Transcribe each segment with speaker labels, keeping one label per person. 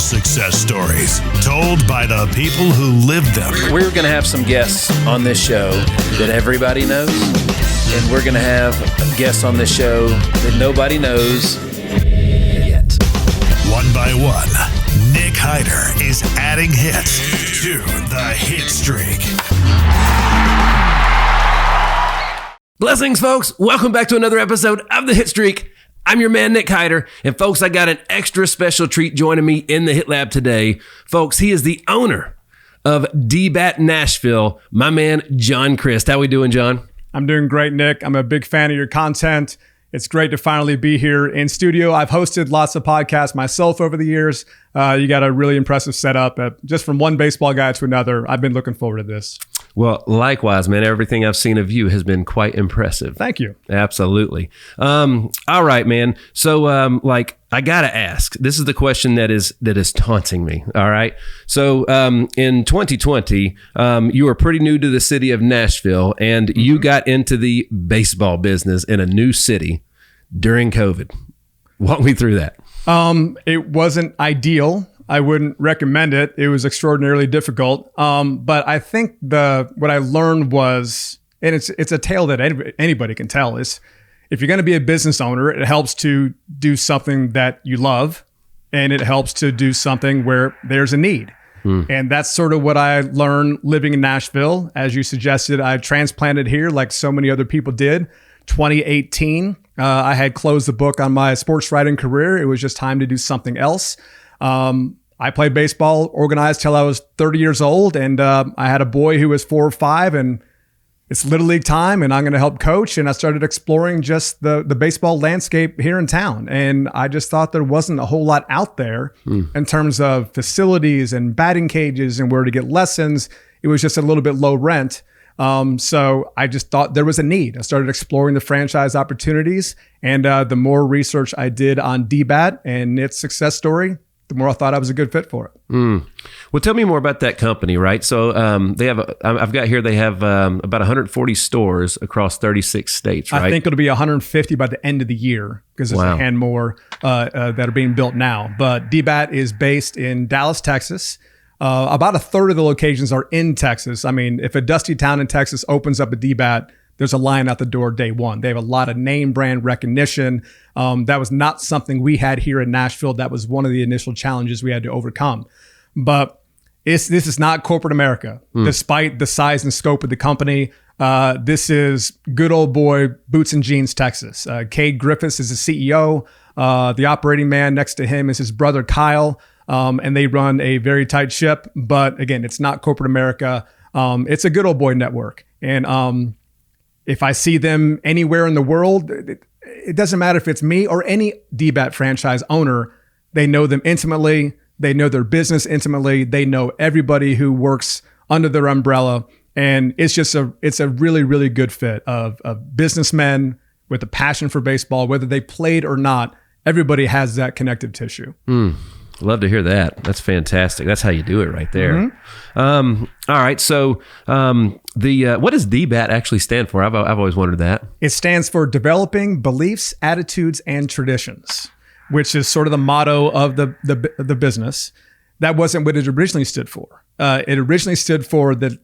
Speaker 1: success stories told by the people who lived them.
Speaker 2: We're going to have some guests on this show that everybody knows, and we're going to have guests on this show that nobody knows yet.
Speaker 1: One by one, Nick Hyder is adding hits to the Hitstreak.
Speaker 3: Blessings, folks. Welcome back to another episode of the Hitstreak. I'm your man, Nick Hyder. And folks, I got an extra special treat joining me in the Hit Lab today. Folks, he is the owner of D-Bat Nashville, my man, John Crist. How we doing, John?
Speaker 4: I'm doing great, Nick. I'm a big fan of your content. It's great to finally be here in studio. I've hosted lots of podcasts myself over the years. You got a really impressive setup. Just from one baseball guy to another, I've been looking forward to this.
Speaker 3: Well, likewise, man. Everything I've seen of you has been quite impressive.
Speaker 4: Thank you.
Speaker 3: Absolutely. All right, man. So, I gotta ask. This is the question that is taunting me. All right. So, in 2020, you were pretty new to the city of Nashville, and you got into the baseball business in a new city during COVID. Walk me through that.
Speaker 4: It wasn't ideal. I wouldn't recommend it. It was extraordinarily difficult. But I think what I learned was, and it's a tale that anybody can tell, is if you're going to be a business owner, it helps to do something that you love, and it helps to do something where there's a need. And that's sort of what I learned living in Nashville. As you suggested, I transplanted here like so many other people did. 2018, I had closed the book on my sports writing career. It was just time to do something else. I played baseball, organized till I was 30 years old, and I had a boy who was 4 or 5, and it's Little League time, and I'm going to help coach. And I started exploring just the baseball landscape here in town, and I just thought there wasn't a whole lot out there in terms of facilities and batting cages and where to get lessons. It was just a little bit low rent. So I just thought there was a need. I started exploring the franchise opportunities, and the more research I did on D-Bat and its success story, the more I thought I was a good fit for it.
Speaker 3: Well, tell me more about that company, right? So they have, I've got here, they have about 140 stores across 36 states, right?
Speaker 4: I think it'll be 150 by the end of the year because there's a hand more that are being built now. But D-Bat is based in Dallas, Texas. About a third of the locations are in Texas. I mean, if a dusty town in Texas opens up a D-Bat, there's a line out the door day one. They have a lot of name brand recognition. That was not something we had here in Nashville. That was one of the initial challenges we had to overcome. But this is not corporate America. Despite the size and scope of the company, this is good old boy boots and jeans Texas. Cade Griffiths is the CEO. The operating man next to him is his brother Kyle. And they run a very tight ship. But again, it's not corporate America. It's a good old boy network. And if I see them anywhere in the world, it doesn't matter if it's me or any D-Bat franchise owner. They know them intimately. They know their business intimately. They know everybody who works under their umbrella. And it's just it's a really, really good fit of businessmen with a passion for baseball, whether they played or not. Everybody has that connective tissue.
Speaker 3: Love to hear that. That's fantastic. That's how you do it right there. All right. So what does D-Bat actually stand for? I've always wondered that.
Speaker 4: It stands for Developing Beliefs, Attitudes, and Traditions, which is sort of the motto of the business. That wasn't what it originally stood for. It originally stood for the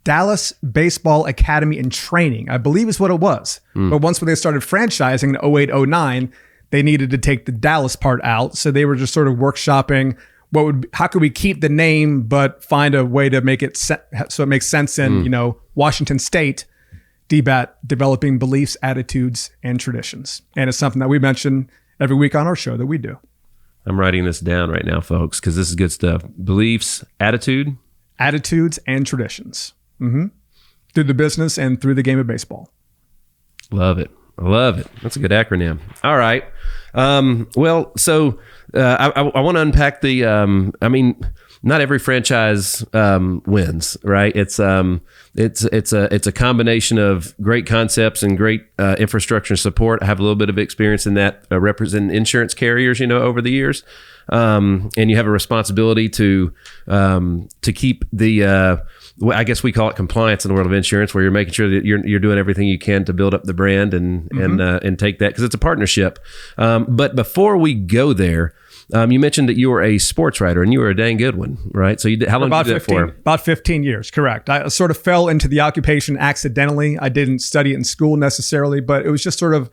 Speaker 4: Dallas Baseball Academy and Training, I believe is what it was. But once when they started franchising in 08, 09, they needed to take the Dallas part out. So they were just sort of workshopping how could we keep the name, but find a way to make it so it makes sense in, Washington State. D-Bat, Developing Beliefs, Attitudes, and Traditions. And it's something that we mention every week on our show that we do.
Speaker 3: I'm writing this down right now, folks, because this is good stuff. Beliefs, attitudes, and traditions. Through the business and through the game of baseball. Love it. I love it. That's a good acronym. All right. So I want to unpack not every franchise wins, right? It's a combination of great concepts and great infrastructure and support. I have a little bit of experience in that, representing insurance carriers, over the years. And you have a responsibility to keep the I guess we call it compliance in the world of insurance, where you're making sure that you're doing everything you can to build up the brand and take that, because it's a partnership. But before we go there,
Speaker 2: You mentioned that you were a sports writer, and you were a dang good one, right? So how long did you do that for?
Speaker 4: About 15 years, correct. I sort of fell into the occupation accidentally. I didn't study it in school necessarily, but it was just sort of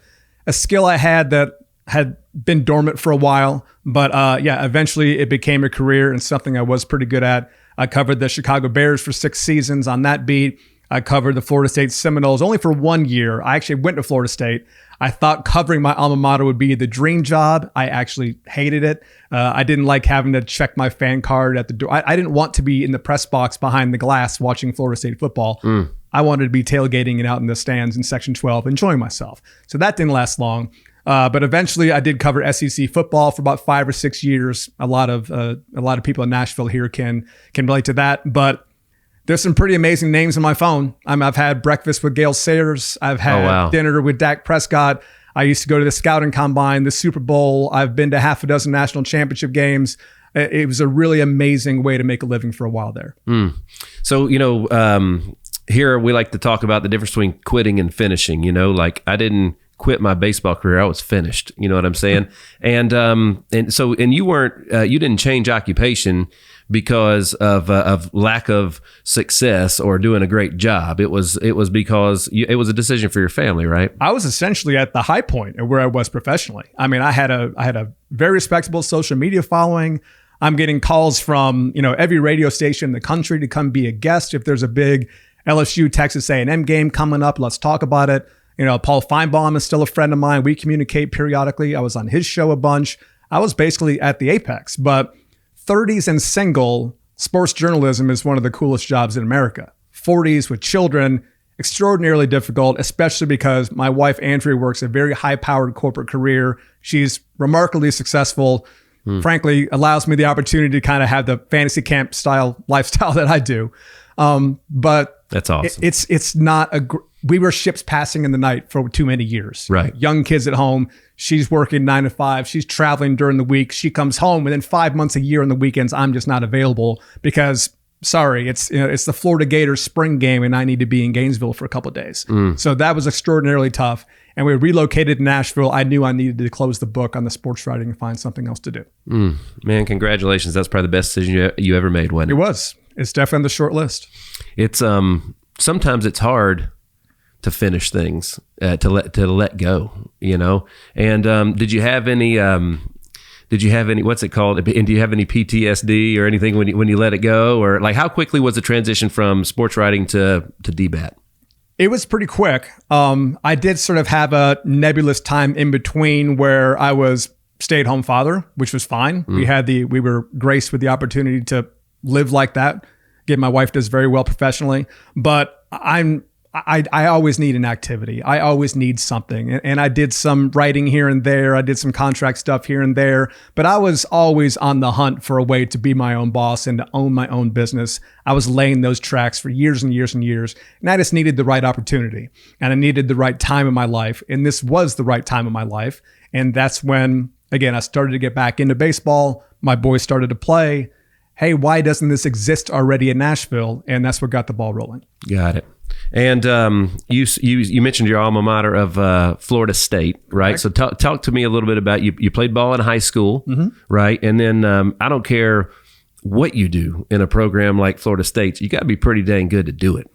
Speaker 4: a skill I had that had been dormant for a while. But eventually it became a career and something I was pretty good at. I covered the Chicago Bears for 6 seasons on that beat. I covered the Florida State Seminoles only for 1 year. I actually went to Florida State. I thought covering my alma mater would be the dream job. I actually hated it. I didn't like having to check my fan card at the door. I didn't want to be in the press box behind the glass watching Florida State football. I wanted to be tailgating and out in the stands in Section 12, enjoying myself. So that didn't last long. But eventually I did cover SEC football for about 5 or 6 years. A lot of people in Nashville here can relate to that. But there's some pretty amazing names on my phone. I've had breakfast with Gale Sayers. I've had dinner with Dak Prescott. I used to go to the scouting combine, the Super Bowl. I've been to half a dozen national championship games. It was a really amazing way to make a living for a while there.
Speaker 2: So, here we like to talk about the difference between quitting and finishing. Like I didn't quit my baseball career. I was finished. You know what I'm saying? and you weren't, you didn't change occupation because of lack of success or doing a great job. It was because it was a decision for your family, right?
Speaker 4: I was essentially at the high point of where I was professionally. I mean, I had a very respectable social media following. I'm getting calls from, every radio station in the country to come be a guest. If there's a big LSU Texas A&M game coming up, let's talk about it. Paul Feinbaum is still a friend of mine. We communicate periodically. I was on his show a bunch. I was basically at the apex, but 30s and single, sports journalism is one of the coolest jobs in America. 40s with children, extraordinarily difficult, especially because my wife, Andrea, works a very high-powered corporate career. She's remarkably successful, frankly, allows me the opportunity to kind of have the fantasy camp style lifestyle that I do. But
Speaker 2: that's awesome.
Speaker 4: It's not we were ships passing in the night for too many years.
Speaker 2: Right.
Speaker 4: Young kids at home. She's working 9 to 5. She's traveling during the week. She comes home within 5 months a year on the weekends. I'm just not available because, sorry, it's the Florida Gators spring game and I need to be in Gainesville for a couple of days. So that was extraordinarily tough. And we relocated to Nashville. I knew I needed to close the book on the sports writing and find something else to do.
Speaker 2: Man, congratulations. That's probably the best decision you ever made, wasn't it?
Speaker 4: It was. It's definitely on the short list.
Speaker 2: It's sometimes it's hard to finish things, to let go, And did you have any? What's it called? And do you have any PTSD or anything when you let it go, or like how quickly was the transition from sports writing to D-Bat?
Speaker 4: It was pretty quick. I did sort of have a nebulous time in between where I was stay-at-home father, which was fine. We were graced with the opportunity to live like that. Again, my wife does very well professionally, but I always need an activity. I always need something. And I did some writing here and there. I did some contract stuff here and there, but I was always on the hunt for a way to be my own boss and to own my own business. I was laying those tracks for years and years and years. And I just needed the right opportunity and I needed the right time in my life. And this was the right time in my life. And that's when, again, I started to get back into baseball. My boys started to play. Hey, why doesn't this exist already in Nashville? And that's what got the ball rolling.
Speaker 2: Got it. And you mentioned your alma mater of Florida State, right? So talk to me a little bit about you played ball in high school, right? And then I don't care what you do in a program like Florida State, you got to be pretty dang good to do it.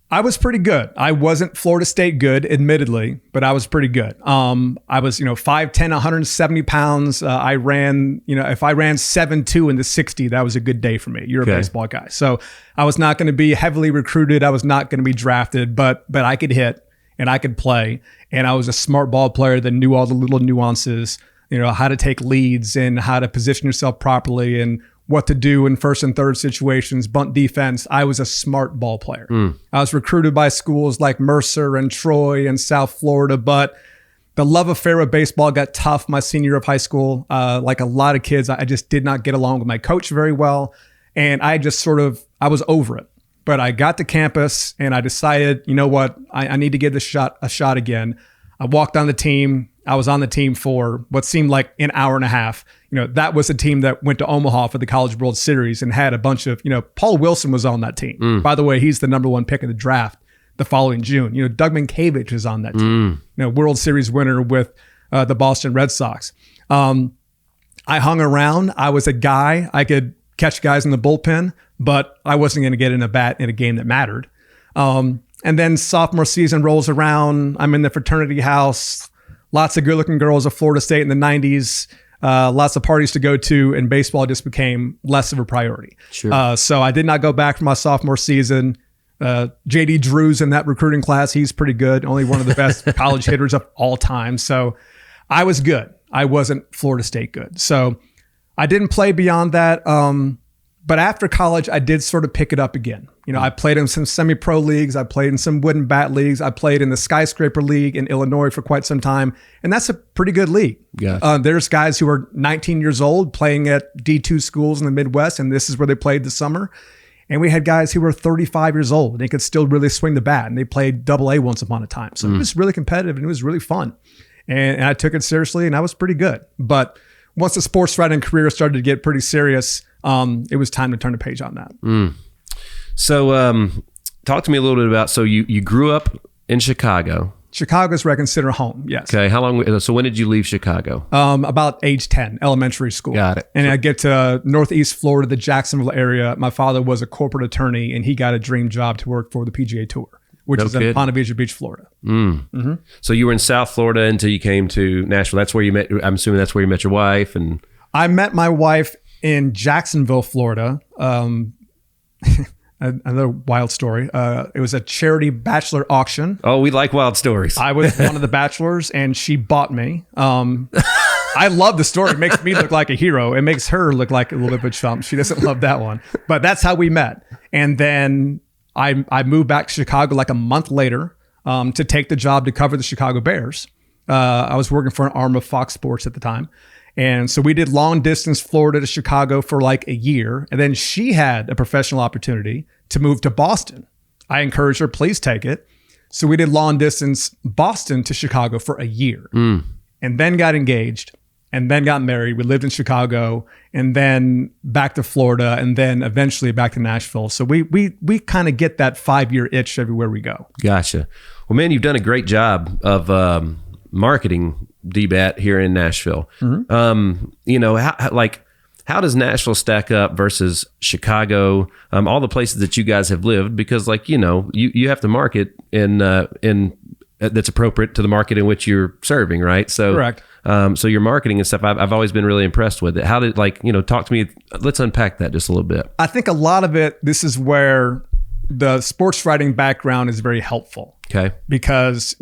Speaker 4: I was pretty good. I wasn't Florida State good, admittedly, but I was pretty good. I was, 5'10", 170 pounds. I ran, if I ran 7'2" in the 60, that was a good day for me. You're a baseball guy. So I was not going to be heavily recruited. I was not going to be drafted, but I could hit and I could play. And I was a smart ball player that knew all the little nuances, how to take leads and how to position yourself properly and what to do in first and third situations, bunt defense. I was a smart ball player. I was recruited by schools like Mercer and Troy and South Florida, but the love affair with baseball got tough my senior year of high school. Like a lot of kids, I just did not get along with my coach very well. And I just I was over it. But I got to campus and I decided, you know what, I need to give this a shot again. I walked on the team. I was on the team for what seemed like an hour and a half. That was a team that went to Omaha for the College World Series and had a bunch of, Paul Wilson was on that team. By the way, he's the number 1 pick in the draft the following June. Doug Mankiewicz is on that team. World Series winner with the Boston Red Sox. I hung around. I was a guy. I could catch guys in the bullpen, but I wasn't going to get in a bat in a game that mattered. And then sophomore season rolls around. I'm in the fraternity house. Lots of good-looking girls at Florida State in the 90s. Lots of parties to go to, and baseball just became less of a priority.
Speaker 2: Sure.
Speaker 4: So I did not go back for my sophomore season. JD Drew's in that recruiting class. He's pretty good. Only one of the best college hitters of all time. So I was good. I wasn't Florida State good. So I didn't play beyond that. But after college, I did sort of pick it up again. You know, I played in some semi-pro leagues. I played in some wooden bat leagues. I played in the Skyscraper League in Illinois for quite some time. And that's a pretty good league.
Speaker 2: Gotcha.
Speaker 4: There's guys who are 19 years old playing at D2 schools in the Midwest, and this is where they played this summer. And we had guys who were 35 years old and they could still really swing the bat, and they played AA once upon a time. So it was really competitive and it was really fun. And I took it seriously, and I was pretty good. But once the sports writing career started to get pretty serious, it was time to turn the page on that.
Speaker 2: So talk to me a little bit about, so you grew up in Chicago.
Speaker 4: Chicago's where I consider home, yes.
Speaker 2: Okay, how long? So when did you leave Chicago?
Speaker 4: About age 10, elementary school.
Speaker 2: Got it.
Speaker 4: And I get to Northeast Florida, the Jacksonville area. My father was a corporate attorney, and he got a dream job to work for the PGA Tour, which is in Ponte Vedra Beach, Florida.
Speaker 2: So you were in South Florida until you came to Nashville. That's where you met. I'm assuming that's where you met your wife. And
Speaker 4: I met my wife in Jacksonville, Florida. Another wild story. It was a charity bachelor auction.
Speaker 2: Oh, we like wild stories.
Speaker 4: I was one of the bachelors, and she bought me. I love the story. It makes me look like a hero. It makes her look like a little bit of a chump. She doesn't love that one. But that's how we met. And then I moved back to Chicago like a month later to take the job to cover the Chicago Bears. I was working for an arm of Fox Sports at the time. And so we did long distance Florida to Chicago for like a year. And then she had a professional opportunity to move to Boston. I encouraged her, please take it. So we did long distance Boston to Chicago for a year and then got engaged and then got married. We lived in Chicago and then back to Florida and then eventually back to Nashville. So we kind of get that 5-year itch everywhere we go.
Speaker 2: Gotcha. Well, man, you've done a great job of marketing D-Bat here in Nashville. You know, how does Nashville stack up versus Chicago, all the places that you guys have lived? Because like, you know, you have to market in that's appropriate to the market in which you're serving, right? So
Speaker 4: correct.
Speaker 2: So your marketing and stuff, I've always been really impressed with it. How did, like, you know, talk to me, let's unpack that just a little bit.
Speaker 4: I think a lot of it, this is where the sports writing background is very helpful.
Speaker 2: Okay.
Speaker 4: Because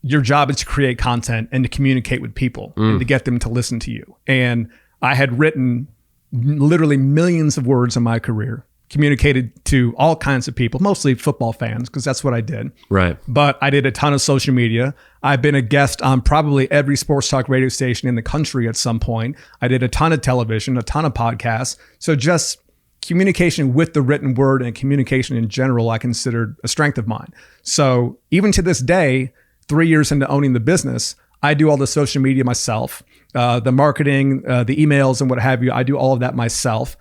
Speaker 4: your job is to create content and to communicate with people and to get them to listen to you. And I had written literally millions of words in my career, communicated to all kinds of people, mostly football fans, because that's what I did.
Speaker 2: Right.
Speaker 4: But I did a ton of social media. I've been a guest on probably every sports talk radio station in the country at some point. I did a ton of television, a ton of podcasts. So just communication with the written word and communication in general, I considered a strength of mine. So even to this day, 3 years into owning the business, I do all the social media myself, the marketing, the emails and what have you. I do all of that myself,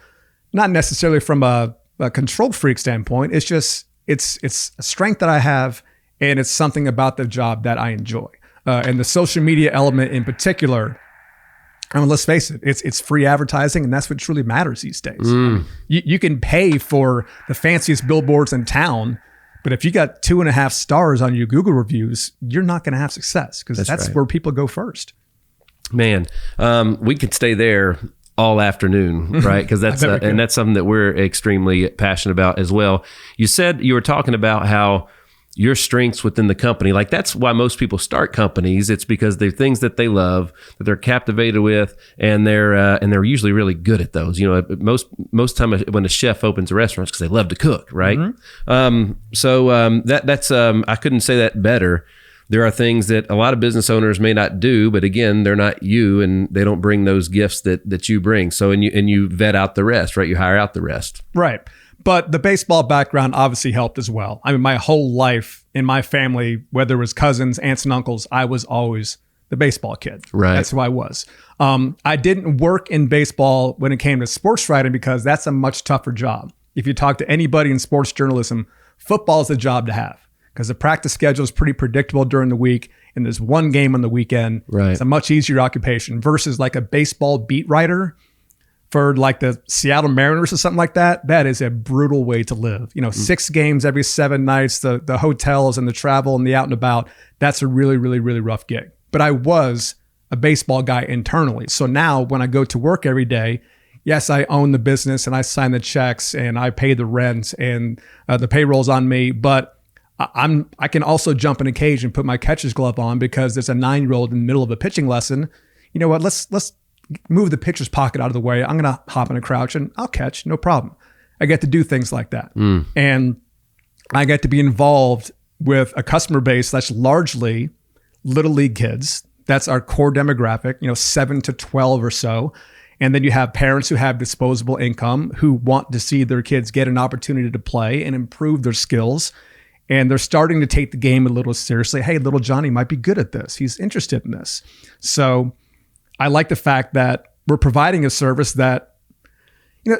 Speaker 4: not necessarily from a control freak standpoint. It's just, it's a strength that I have, and it's something about the job that I enjoy. And the social media element in particular, I mean, let's face it, it's free advertising, and that's what truly matters these days. You can pay for the fanciest billboards in town, but if you got 2.5 stars on your Google reviews, you're not going to have success, because that's right. Where people go first.
Speaker 2: Man, we could stay there all afternoon, right? Because that's and that's something that we're extremely passionate about as well. You said you were talking about how your strengths within the company, like that's why most people start companies. It's because they're things that they love, that they're captivated with, and they're usually really good at those. You know, most time when a chef opens a restaurant, it's because they love to cook, right? That's I couldn't say that better. There are things that a lot of business owners may not do, but again, they're not you, and they don't bring those gifts that you bring. So and you vet out the rest, right? You hire out the rest,
Speaker 4: right? But the baseball background obviously helped as well. I mean, my whole life in my family, whether it was cousins, aunts, and uncles, I was always the baseball kid.
Speaker 2: Right.
Speaker 4: That's who I was. I didn't work in baseball when it came to sports writing, because that's a much tougher job. If you talk to anybody in sports journalism, football is a job to have, because the practice schedule is pretty predictable during the week, and there's one game on the weekend.
Speaker 2: Right.
Speaker 4: It's a much easier occupation versus like a baseball beat writer for like the Seattle Mariners or something like that. That is a brutal way to live. 6 games every 7 nights, the hotels and the travel and the out and about. That's a really, really, really rough gig. But I was a baseball guy internally. So now when I go to work every day, yes, I own the business and I sign the checks and I pay the rent and the payroll's on me. But I can also jump in a cage and put my catcher's glove on because there's a 9-year-old in the middle of a pitching lesson. You know what? Let's move the pitcher's pocket out of the way. I'm going to hop in a crouch and I'll catch, no problem. I get to do things like that. And I get to be involved with a customer base that's largely little league kids. That's our core demographic, 7 to 12 or so. And then you have parents who have disposable income who want to see their kids get an opportunity to play and improve their skills. And they're starting to take the game a little seriously. Hey, little Johnny might be good at this. He's interested in this. So I like the fact that we're providing a service that,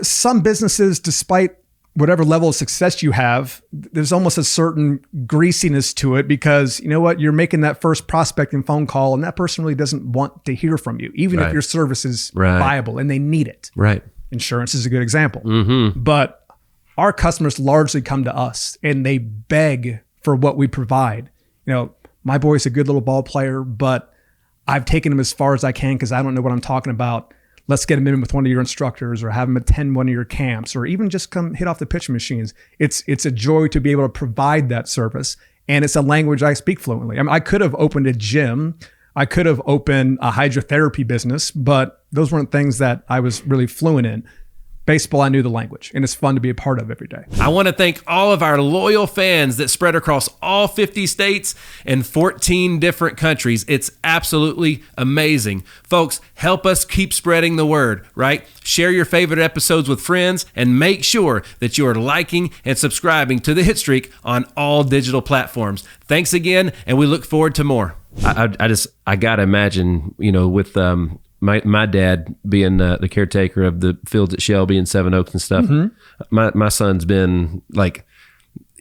Speaker 4: some businesses, despite whatever level of success you have, there's almost a certain greasiness to it because you know what? You're making that first prospecting phone call and that person really doesn't want to hear from you, even if your service is viable and they need it.
Speaker 2: Right.
Speaker 4: Insurance is a good example. But our customers largely come to us and they beg for what we provide. My boy's a good little ball player, but I've taken him as far as I can because I don't know what I'm talking about. Let's get him in with one of your instructors or have him attend one of your camps or even just come hit off the pitch machines. It's a joy to be able to provide that service. And it's a language I speak fluently. I mean, I could have opened a gym. I could have opened a hydrotherapy business, but those weren't things that I was really fluent in. Baseball, I knew the language, and it's fun to be a part of every day.
Speaker 2: I want to thank all of our loyal fans that spread across all 50 states and 14 different countries. It's absolutely amazing. Folks, help us keep spreading the word, right? Share your favorite episodes with friends and make sure that you are liking and subscribing to the Hitstreak on all digital platforms. Thanks again, and we look forward to more. I got to imagine, with my dad being the caretaker of the fields at Shelby and Seven Oaks and stuff. My son's been like,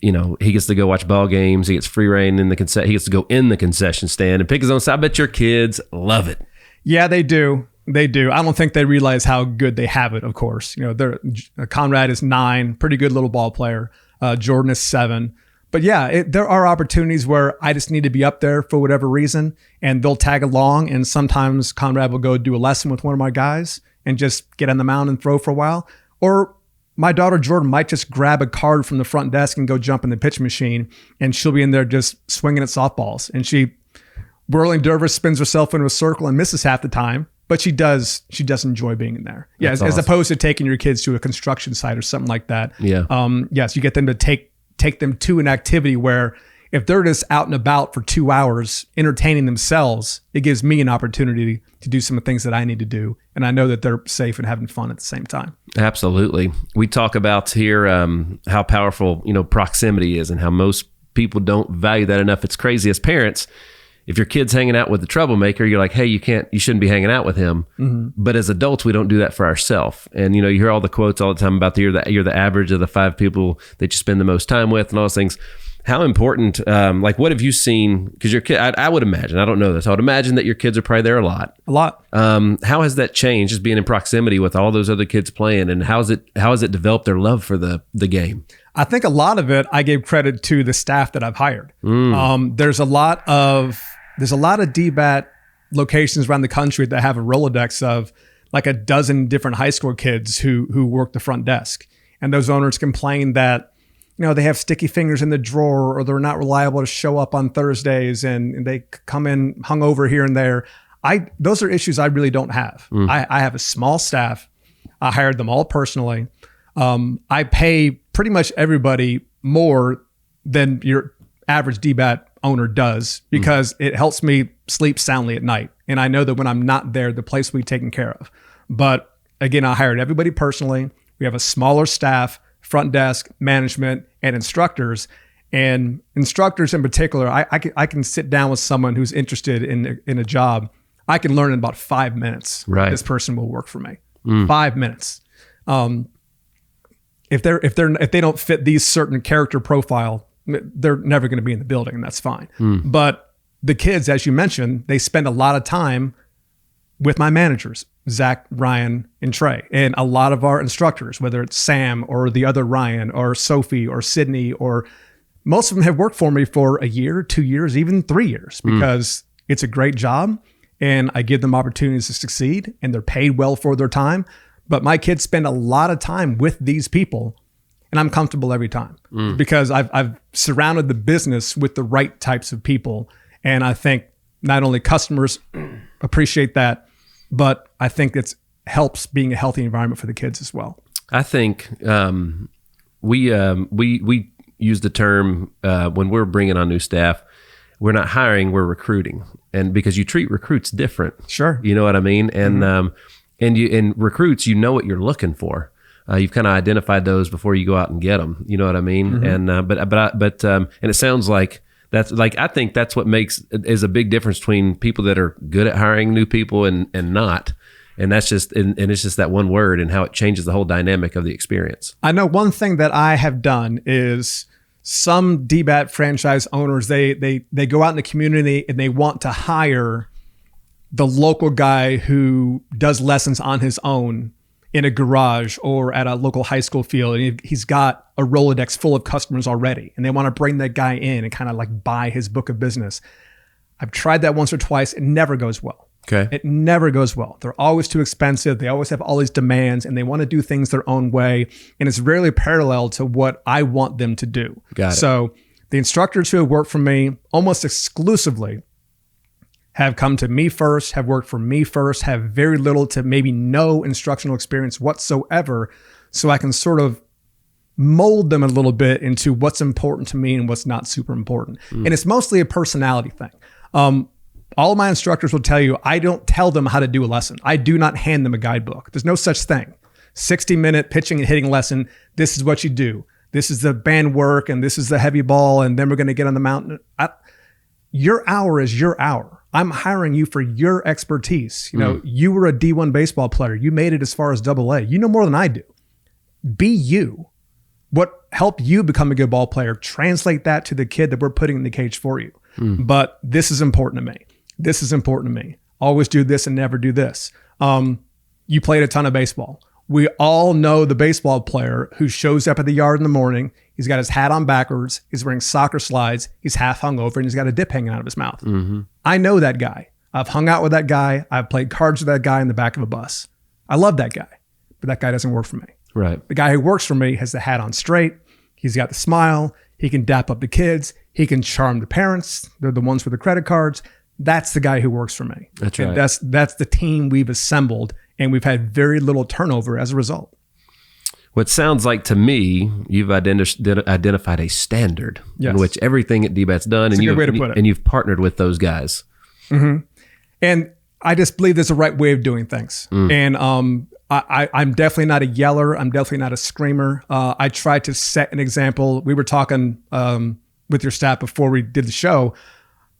Speaker 2: he gets to go watch ball games. He gets free reign in he gets to go in the concession stand and pick his own side. I bet your kids love it.
Speaker 4: Yeah, they do. They do. I don't think they realize how good they have it. Of course, Conrad is 9, pretty good little ball player. Jordan is 7. But yeah, there are opportunities where I just need to be up there for whatever reason, and they'll tag along. And sometimes Conrad will go do a lesson with one of my guys and just get on the mound and throw for a while. Or my daughter Jordan might just grab a card from the front desk and go jump in the pitch machine, and she'll be in there just swinging at softballs. And she, whirling dervish, spins herself into a circle and misses half the time. But she does enjoy being in there. Yeah, as opposed to taking your kids to a construction site or something like that.
Speaker 2: Yeah.
Speaker 4: Yes, you get them to take them to an activity where if they're just out and about for 2 hours entertaining themselves, it gives me an opportunity to do some of the things that I need to do. And I know that they're safe and having fun at the same time.
Speaker 2: Absolutely. We talk about here how powerful, proximity is and how most people don't value that enough. It's crazy as parents. If your kid's hanging out with the troublemaker, you're like, hey, you shouldn't be hanging out with him. But as adults, we don't do that for ourselves. And, you hear all the quotes all the time about you're the average of the 5 people that you spend the most time with and all those things. How important, what have you seen? Because your kid, I would imagine, I don't know this, I would imagine that your kids are probably there a lot. How has that changed, just being in proximity with all those other kids playing, and how has it developed their love for the game?
Speaker 4: I think a lot of it, I gave credit to the staff that I've hired. There's a lot of D-Bat locations around the country that have a Rolodex of like a dozen different high school kids who work the front desk. And those owners complain that, they have sticky fingers in the drawer, or they're not reliable to show up on Thursdays, and they come in hungover here and there. Those are issues I really don't have. I have a small staff. I hired them all personally. I pay pretty much everybody more than your average D-Bat owner does because it helps me sleep soundly at night. And I know that when I'm not there, the place will be taken care of. But again, I hired everybody personally. We have a smaller staff, front desk, management, and instructors. And instructors in particular, I can sit down with someone who's interested in a job. I can learn in about 5 minutes.
Speaker 2: Right.
Speaker 4: This person will work for me. 5 minutes. If they don't fit these certain character profile, they're never going to be in the building, and that's fine. But the kids, as you mentioned, they spend a lot of time with my managers, Zach, Ryan, and Trey. And a lot of our instructors, whether it's Sam or the other Ryan or Sophie or Sydney, or most of them have worked for me for a year, 2 years, even 3 years, because it's a great job and I give them opportunities to succeed and they're paid well for their time. But my kids spend a lot of time with these people and I'm comfortable every time because I've surrounded the business with the right types of people. And I think not only customers appreciate that, but I think it helps being a healthy environment for the kids as well.
Speaker 2: I think we use the term when we're bringing on new staff, we're not hiring, we're recruiting. And because you treat recruits different. Sure. You know what I mean? And and recruits, you know what you're looking for. You've kind of identified those before you go out and get them. You know what I mean? And and it sounds like that's like, I think that's what is a big difference between people that are good at hiring new people and not. And that's just, and it's just that one word and how it changes the whole dynamic of the experience.
Speaker 4: I know one thing that I have done is some D-Bat franchise owners, they go out in the community and they want to hire the local guy who does lessons on his own in a garage or at a local high school field. And he's got a Rolodex full of customers already. And they want to bring that guy in and kind of like buy his book of business. I've tried that once or twice. It never goes well.
Speaker 2: Okay.
Speaker 4: It never goes well. They're always too expensive. They always have all these demands and they want to do things their own way. And it's rarely parallel to what I want them to do.
Speaker 2: Got it.
Speaker 4: So the instructors who have worked for me almost exclusively have come to me first, have worked for me first, have very little to maybe no instructional experience whatsoever. So I can sort of mold them a little bit into what's important to me and what's not super important. And it's mostly a personality thing. All of my instructors will tell you, I don't tell them how to do a lesson. I do not hand them a guidebook. There's no such thing. 60-minute pitching and hitting lesson. This is what you do. This is the band work and this is the heavy ball. And then we're going to get on the mountain. Your hour is your hour. I'm hiring you for your expertise. You know, you were a D1 baseball player. You made it as far as AA. You know more than I do. Be you. What helped you become a good ball player, translate that to the kid that we're putting in the cage for you. But this is important to me. This is important to me. Always do this and never do this. You played a ton of baseball. We all know the baseball player who shows up at the yard in the morning. He's got his hat on backwards. He's wearing soccer slides. He's half hungover and he's got a dip hanging out of his mouth. I know that guy. I've hung out with that guy. I've played cards with that guy in the back of a bus. I love that guy, but that guy doesn't work for me.
Speaker 2: Right.
Speaker 4: The guy who works for me has the hat on straight. He's got the smile. He can dap up the kids. He can charm the parents. They're the ones with the credit cards. That's the guy who works for me.
Speaker 2: That's right.
Speaker 4: And that's the team we've assembled, and we've had very little turnover as a result.
Speaker 2: What sounds like to me, you've identified a standard in which everything at D-Bat's done,
Speaker 4: That's a good way to put it.
Speaker 2: And you've partnered with those guys.
Speaker 4: And I just believe there's a right way of doing things. And I'm definitely not a yeller. I'm definitely not a screamer. I try to set an example. We were talking with your staff before we did the show.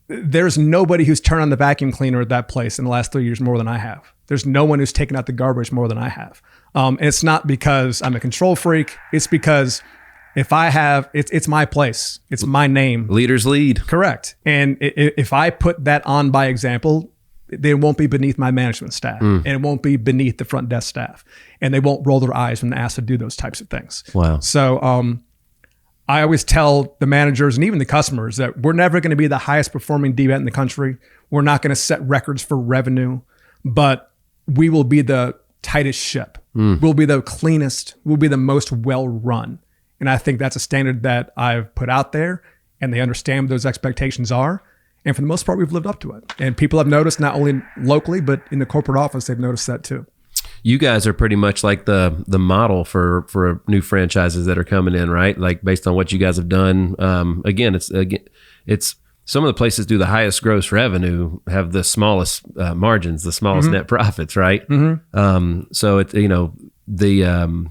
Speaker 4: There's nobody who's turned on the vacuum cleaner at that place in the last 3 years more than I have. There's no one who's taken out the garbage more than I have. And it's not because I'm a control freak. It's because if I have, it's my place. It's my name.
Speaker 2: Leaders lead.
Speaker 4: Correct. And if I put that on by example, they won't be beneath my management staff and it won't be beneath the front desk staff. And they won't roll their eyes when asked to do those types of things.
Speaker 2: Wow.
Speaker 4: So, I always tell the managers and even the customers that we're never going to be the highest performing D-Bat in the country. We're not going to set records for revenue, but we will be the tightest ship. We'll be the cleanest. We'll be the most well-run. And I think that's a standard that I've put out there and they understand what those expectations are. And for the most part, we've lived up to it. And people have noticed not only locally, but in the corporate office, they've noticed that too.
Speaker 2: You guys are pretty much like the model for new franchises that are coming in, right? Like based on what you guys have done. Again, it's some of the places do the highest gross revenue, have the smallest margins, the smallest net profits, right? So it's the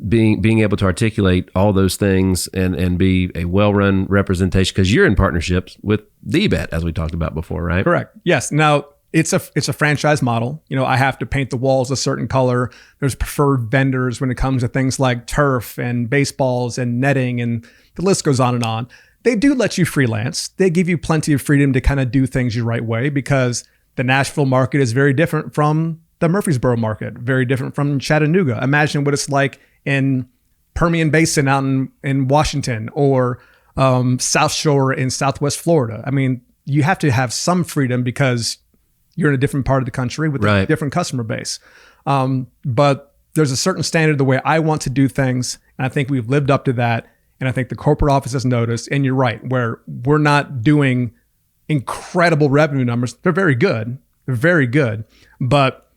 Speaker 2: being able to articulate all those things and be a well-run representation, because you're in partnerships with D-Bat, as we talked about before, right?
Speaker 4: Correct. Yes. Now, it's a franchise model. You know, I have to paint the walls a certain color. There's preferred vendors when it comes to things like turf and baseballs and netting, and the list goes on and on. they do let you freelance. They give you plenty of freedom to kind of do things your right way, because the Nashville market is very different from the Murfreesboro market, very different from Chattanooga. Imagine what it's like in Permian Basin out in Washington, or South Shore in Southwest Florida. I mean, you have to have some freedom because you're in a different part of the country with a different customer base. But there's a certain standard the way I want to do things, and I think we've lived up to that. And I think the corporate office has noticed, and you're right, where we're not doing incredible revenue numbers. They're very good. They're very good. But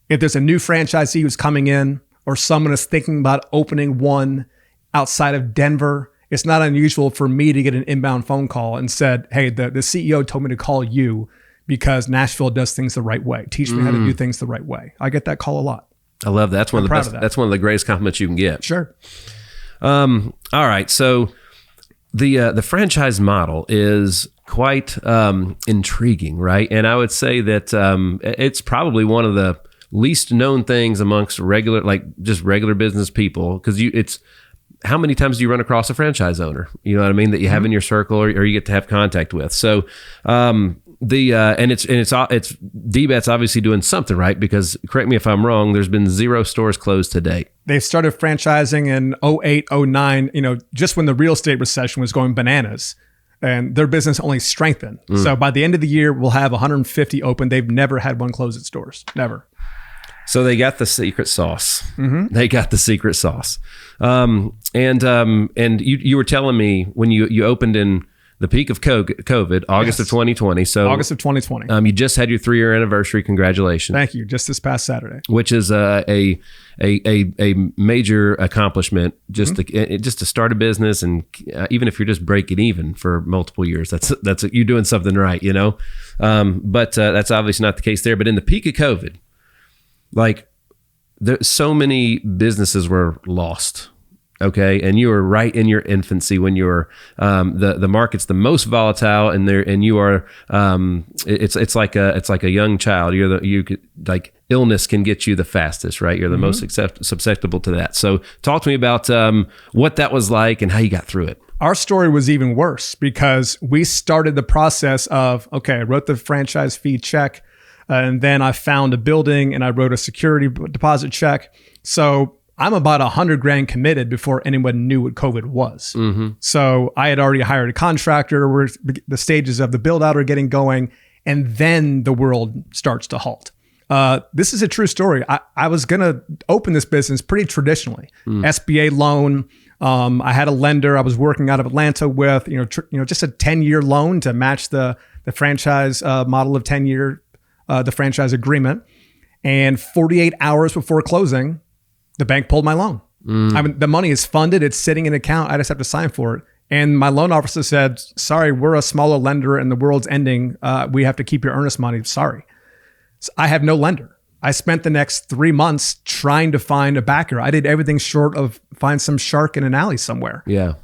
Speaker 4: if there's a new franchisee who's coming in, or someone is thinking about opening one outside of Denver, it's not unusual for me to get an inbound phone call and said, hey, the CEO told me to call you because Nashville does things the right way. Teach me how to do things the right way. I get that call a lot.
Speaker 2: I love that. That's one of the best. That's one of the greatest compliments you can get.
Speaker 4: Sure.
Speaker 2: All right. So the franchise model is quite intriguing, right? And I would say that it's probably one of the least known things amongst regular business people, because it's how many times do you run across a franchise owner, you know what I mean, that you have in your circle or you get to have contact with. So it's D-Bat's obviously doing something right, because correct me if I'm wrong, there's been 0 stores closed to date.
Speaker 4: They started franchising in 08, 09, just when the real estate recession was going bananas, and their business only strengthened. So by the end of the year, we'll have 150 open. They've never had one close at stores. Never.
Speaker 2: So they got the secret sauce. They got the secret sauce. And you were telling me when you opened in the peak of COVID, August of 2020. So
Speaker 4: August of 2020.
Speaker 2: You just had your 3-year anniversary. Congratulations!
Speaker 4: Thank you. Just this past Saturday,
Speaker 2: which is a major accomplishment. Just to start a business, and even if you're just breaking even for multiple years, that's you're doing something right, But that's obviously not the case there. But in the peak of COVID, so many businesses were lost. Okay. And you were right in your infancy when you were, the market's the most volatile, and you are, it's like a young child. Illness can get you the fastest, right? You're the most susceptible to that. So talk to me about, what that was like and how you got through it.
Speaker 4: Our story was even worse, because we started the process of, I wrote the franchise fee check, and then I found a building and I wrote a security deposit check. So I'm about $100,000 committed before anyone knew what COVID was. So I had already hired a contractor, where the stages of the build out are getting going, and then the world starts to halt. This is a true story. I was going to open this business pretty traditionally. SBA loan. I had a lender I was working out of Atlanta with, just a 10-year loan to match the franchise model of 10-year, the franchise agreement. And 48 hours before closing, the bank pulled my loan. I mean, the money is funded. It's sitting in an account. I just have to sign for it. And my loan officer said, sorry, we're a smaller lender and the world's ending. We have to keep your earnest money. Sorry. So I have no lender. I spent the next 3 months trying to find a backer. I did everything short of find some shark in an alley somewhere.
Speaker 2: Yeah.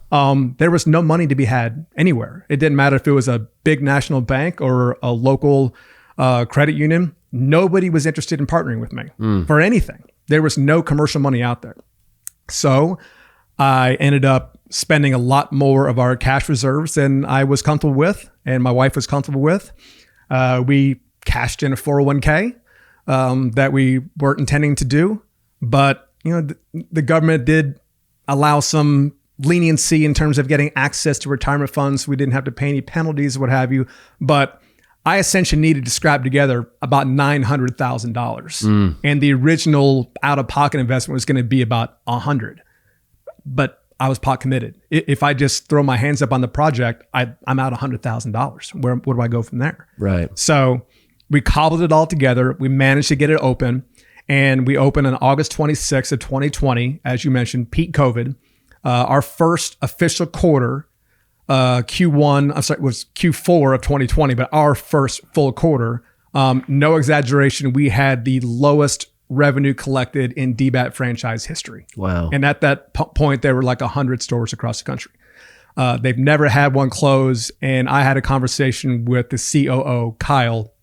Speaker 4: There was no money to be had anywhere. It didn't matter if it was a big national bank or a local credit union. Nobody was interested in partnering with me for anything. There was no commercial money out there. So I ended up spending a lot more of our cash reserves than I was comfortable with, and my wife was comfortable with. We cashed in a 401k that we weren't intending to do. But the government did allow some leniency in terms of getting access to retirement funds. We didn't have to pay any penalties, what have you. But I essentially needed to scrap together about $900,000. And the original out-of-pocket investment was going to be about $100,000. But I was pot committed. If I just throw my hands up on the project, I'm out $100,000. Where do I go from there?
Speaker 2: Right.
Speaker 4: So we cobbled it all together. We managed to get it open. And we opened on August 26th of 2020, as you mentioned, peak COVID. Our first official quarter, was Q4 of 2020, but our first full quarter, no exaggeration, we had the lowest revenue collected in D-Bat franchise history.
Speaker 2: Wow.
Speaker 4: And at that point, there were like 100 stores across the country. They've never had one close. And I had a conversation with the COO, Kyle,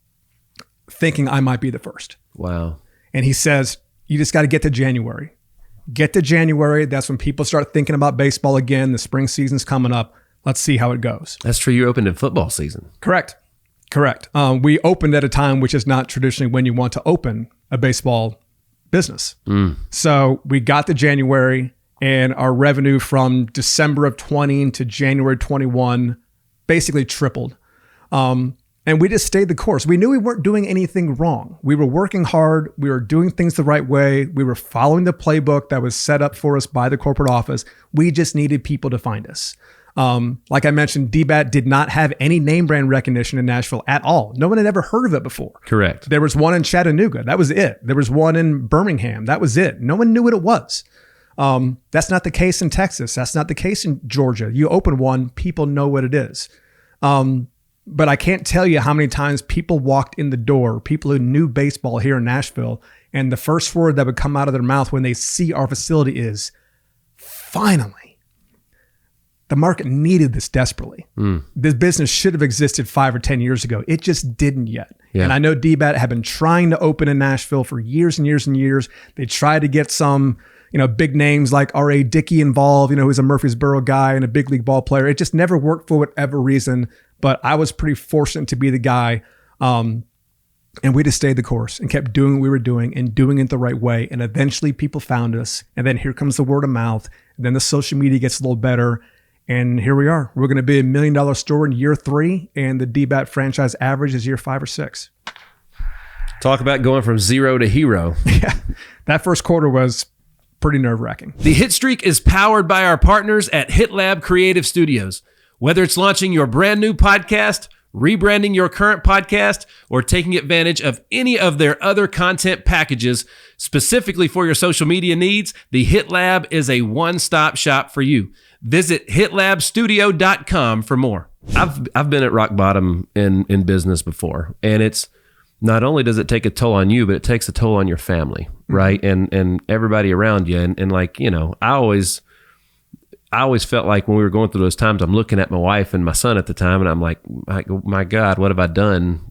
Speaker 4: thinking I might be the first.
Speaker 2: Wow.
Speaker 4: And he says, you just got to get to January. Get to January. That's when people start thinking about baseball again. The spring season's coming up. Let's see how it goes.
Speaker 2: That's true. You opened in football season.
Speaker 4: Correct. We opened at a time which is not traditionally when you want to open a baseball business. So we got to January, and our revenue from December of 20 to January 21 basically tripled. And we just stayed the course. We knew we weren't doing anything wrong. We were working hard. We were doing things the right way. We were following the playbook that was set up for us by the corporate office. We just needed people to find us. Like I mentioned, D-Bat did not have any name brand recognition in Nashville at all. No one had ever heard of it before.
Speaker 2: Correct.
Speaker 4: There was one in Chattanooga. That was it. There was one in Birmingham. That was it. No one knew what it was. That's not the case in Texas. That's not the case in Georgia. You open one, people know what it is. But I can't tell you how many times people walked in the door, people who knew baseball here in Nashville, and the first word that would come out of their mouth when they see our facility is, finally. The market needed this desperately. This business should have existed 5 or 10 years ago. It just didn't yet. Yeah. And I know D-Bat had been trying to open in Nashville for years and years and years. They tried to get some, big names like R.A. Dickey involved, who's a Murfreesboro guy and a big league ball player. It just never worked for whatever reason. But I was pretty fortunate to be the guy. And we just stayed the course and kept doing what we were doing and doing it the right way. And eventually people found us. And then here comes the word of mouth. And then the social media gets a little better. And here we are. We're going to be $1 million store in year 3. And the D-Bat franchise average is year 5 or 6.
Speaker 2: Talk about going from zero to hero.
Speaker 4: Yeah, that first quarter was pretty nerve-wracking.
Speaker 2: The Hitstreak is powered by our partners at HitLab Creative Studios. Whether it's launching your brand new podcast, rebranding your current podcast, or taking advantage of any of their other content packages specifically for your social media needs, the HitLab is a one-stop shop for you. Visit hitlabstudio.com for more. I've been at rock bottom in business before, and it's not only does it take a toll on you, but it takes a toll on your family, right? And everybody around you. And like, I always felt like when we were going through those times, I'm looking at my wife and my son at the time, and I'm like, my God, what have I done?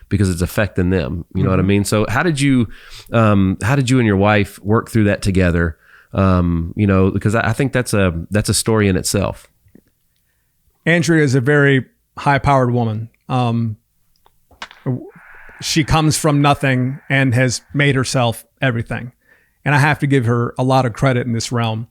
Speaker 2: Because it's affecting them. You know what I mean? So how did you and your wife work through that together? Because I think that's a story in itself.
Speaker 4: Andrea is a very high-powered woman. She comes from nothing and has made herself everything. And I have to give her a lot of credit in this realm.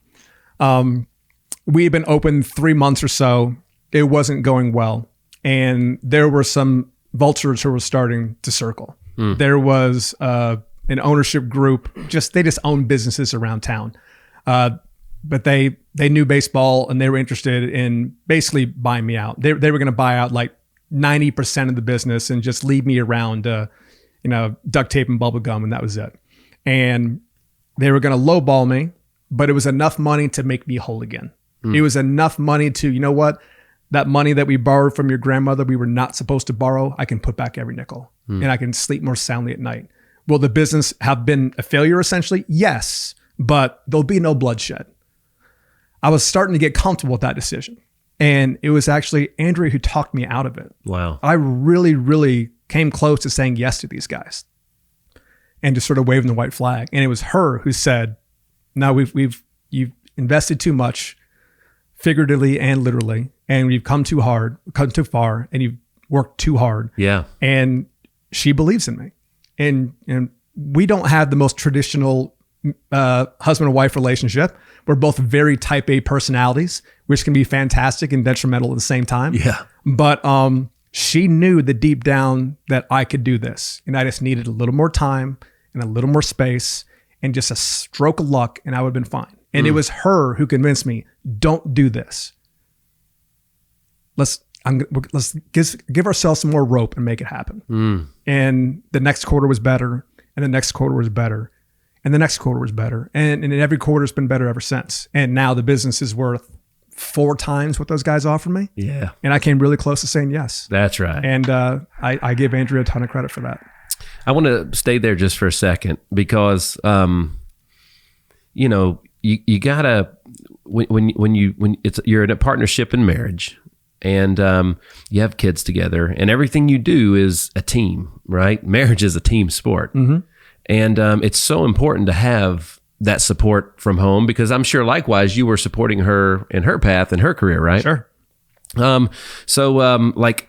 Speaker 4: We've been open 3 months or so. It wasn't going well. And there were some vultures who were starting to circle. There was an ownership group, they just own businesses around town. But they knew baseball and they were interested in basically buying me out. They were going to buy out like 90% of the business and just leave me around, duct tape and bubble gum, and that was it. And they were going to lowball me, but it was enough money to make me whole again. It was enough money to, that money that we borrowed from your grandmother, we were not supposed to borrow, I can put back every nickel and I can sleep more soundly at night. Will the business have been a failure essentially? Yes, but there'll be no bloodshed. I was starting to get comfortable with that decision. And it was actually Andrea who talked me out of it. Wow. I really, really came close to saying yes to these guys and just sort of waving the white flag. And it was her who said, no, you've invested too much, figuratively and literally, and you've come too far, and you've worked too hard. Yeah. And she believes in me. And we don't have the most traditional husband and wife relationship. We're both very type A personalities, which can be fantastic and detrimental at the same time. Yeah. But she knew that deep down that I could do this. And I just needed a little more time and a little more space and just a stroke of luck, and I would have been fine. And it was her who convinced me, don't do this. Let's give ourselves some more rope and make it happen. And the next quarter was better, and the next quarter was better, and the next quarter was better. And every quarter's been better ever since. And now the business is worth 4 times what those guys offered me. Yeah. And I came really close to saying yes. That's right. And I give Andrea a ton of credit for that.
Speaker 2: I want to stay there just for a second because, you gotta, you're in a partnership in marriage and you have kids together and everything you do is a team, right? Marriage is a team sport. Mm-hmm. And it's so important to have that support from home because I'm sure likewise you were supporting her in her path and her career, right?
Speaker 4: Sure.
Speaker 2: Like,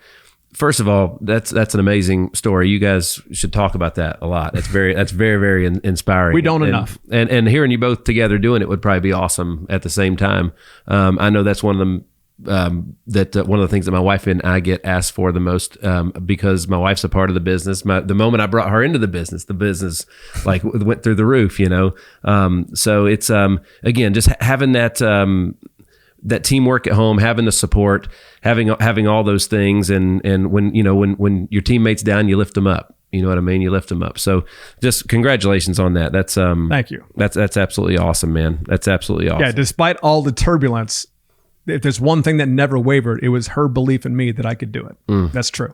Speaker 2: first of all, that's an amazing story. You guys should talk about that a lot. That's very, very inspiring.
Speaker 4: We don't enough.
Speaker 2: And hearing you both together doing it would probably be awesome at the same time. I know that's one of them. One of the things that my wife and I get asked for the most, because my wife's a part of the business. The moment I brought her into the business like went through the roof, you know? So it's, again, just having that teamwork at home, having the support, having all those things. And when your teammate's down, you lift them up. You know what I mean? You lift them up. So just congratulations on that. That's,
Speaker 4: thank you.
Speaker 2: That's absolutely awesome, man. That's absolutely awesome.
Speaker 4: Yeah. Despite all the turbulence, if there's one thing that never wavered, it was her belief in me that I could do it. That's true.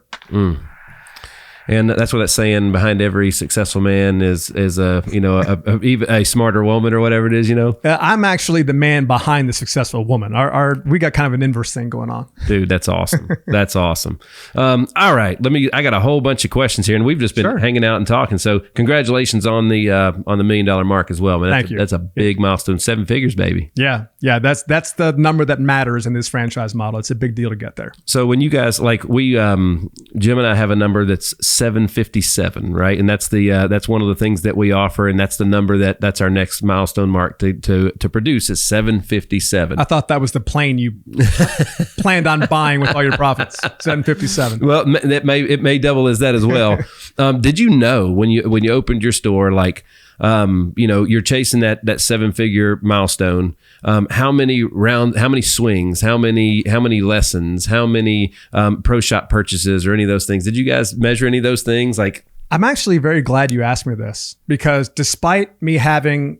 Speaker 2: And that's what that saying behind every successful man is a smarter woman or whatever it is, you know?
Speaker 4: I'm actually the man behind the successful woman. We got kind of an inverse thing going on.
Speaker 2: Dude, that's awesome. That's awesome. All right. I got a whole bunch of questions here and we've just been hanging out and talking. So congratulations on the $1 million mark as well, man.
Speaker 4: Thank you.
Speaker 2: That's a big milestone. 7 figures, baby.
Speaker 4: Yeah. Yeah. That's the number that matters in this franchise model. It's a big deal to get there.
Speaker 2: So when you guys, like Jim and I have a number that's 757, right? And that's one of the things that we offer, and that's the number that's our next milestone mark to produce is 757.
Speaker 4: I thought that was the plane you planned on buying with all your profits. 757.
Speaker 2: Well, it may double as that as well. Did you know when you opened your store, like you're chasing that 7-figure milestone? How many swings, how many lessons, how many pro shop purchases, or any of those things? Did you guys measure any of those things? Like,
Speaker 4: I'm actually very glad you asked me this, because despite me having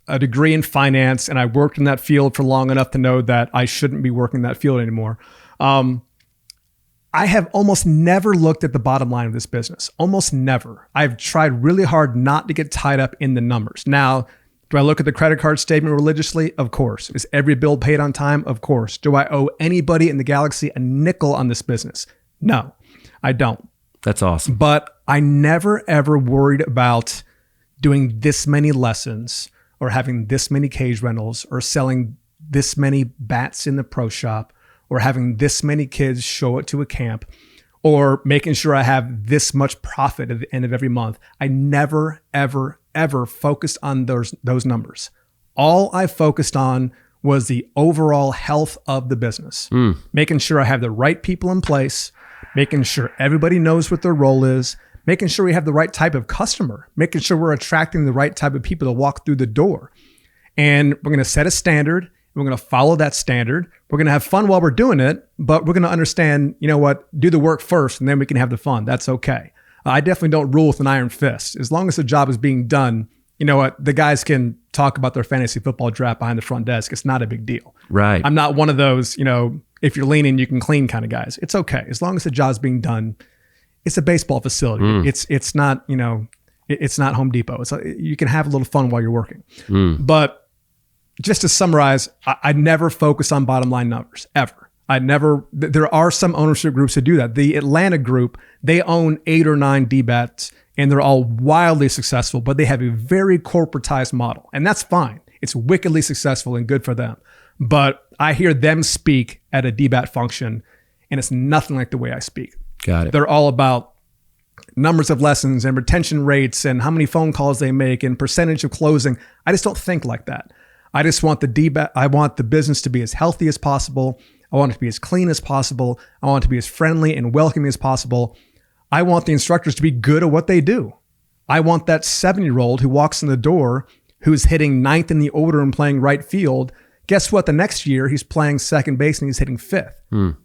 Speaker 4: a degree in finance and I worked in that field for long enough to know that I shouldn't be working in that field anymore, I have almost never looked at the bottom line of this business. Almost never. I've tried really hard not to get tied up in the numbers. Now, do I look at the credit card statement religiously? Of course. Is every bill paid on time? Of course. Do I owe anybody in the galaxy a nickel on this business? No, I don't.
Speaker 2: That's awesome.
Speaker 4: But I never ever worried about doing this many lessons or having this many cage rentals or selling this many bats in the pro shop or having this many kids show it to a camp or making sure I have this much profit at the end of every month. I never, ever, ever focused on those numbers. All I focused on was the overall health of the business, making sure I have the right people in place, making sure everybody knows what their role is, making sure we have the right type of customer, making sure we're attracting the right type of people to walk through the door. And we're going to set a standard. We're going to follow that standard. We're going to have fun while we're doing it, but we're going to understand, you know what, do the work first and then we can have the fun. That's okay. I definitely don't rule with an iron fist. As long as the job is being done, you know what, the guys can talk about their fantasy football draft behind the front desk. It's not a big deal.
Speaker 2: Right.
Speaker 4: I'm not one of those, if you're leaning, you can clean kind of guys. It's okay. As long as the job's being done, it's a baseball facility. It's not, it's not Home Depot. You can have a little fun while you're working. But just to summarize, I never focus on bottom line numbers, ever. There are some ownership groups who do that. The Atlanta group, they own 8 or 9 D-Bats and they're all wildly successful, but they have a very corporatized model. And that's fine. It's wickedly successful and good for them. But I hear them speak at a D-Bat function and it's nothing like the way I speak.
Speaker 2: Got it.
Speaker 4: They're all about numbers of lessons and retention rates and how many phone calls they make and percentage of closing. I just don't think like that. I just want I want the business to be as healthy as possible. I want it to be as clean as possible. I want it to be as friendly and welcoming as possible. I want the instructors to be good at what they do. I want that 7-year-old who walks in the door, who's hitting 9th in the order and playing right field. Guess what? The next year, he's playing second base and he's hitting 5th.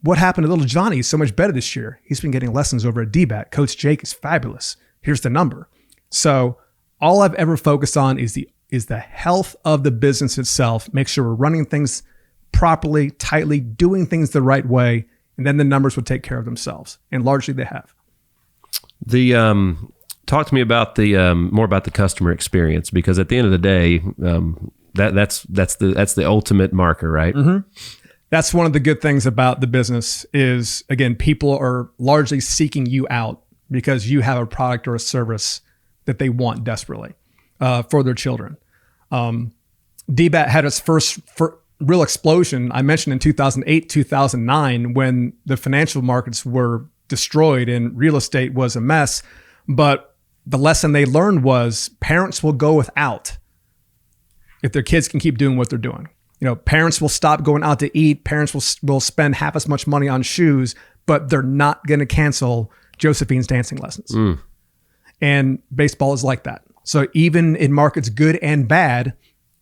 Speaker 4: What happened to little Johnny? He's so much better this year. He's been getting lessons over at D-Bat. Coach Jake is fabulous. Here's the number. So all I've ever focused on is the health of the business itself. Make sure we're running things properly, tightly, doing things the right way, and then the numbers will take care of themselves. And largely they have.
Speaker 2: Talk to me about more about the customer experience, because at the end of the day, that's the ultimate marker, right?
Speaker 4: That's one of the good things about the business is, again, people are largely seeking you out because you have a product or a service that they want desperately for their children. D-Bat had its real explosion, I mentioned in 2008, 2009, when the financial markets were destroyed and real estate was a mess. But the lesson they learned was parents will go without if their kids can keep doing what they're doing. Parents will stop going out to eat. Parents will spend half as much money on shoes, but they're not going to cancel Josephine's dancing lessons. And baseball is like that. So even in markets good and bad,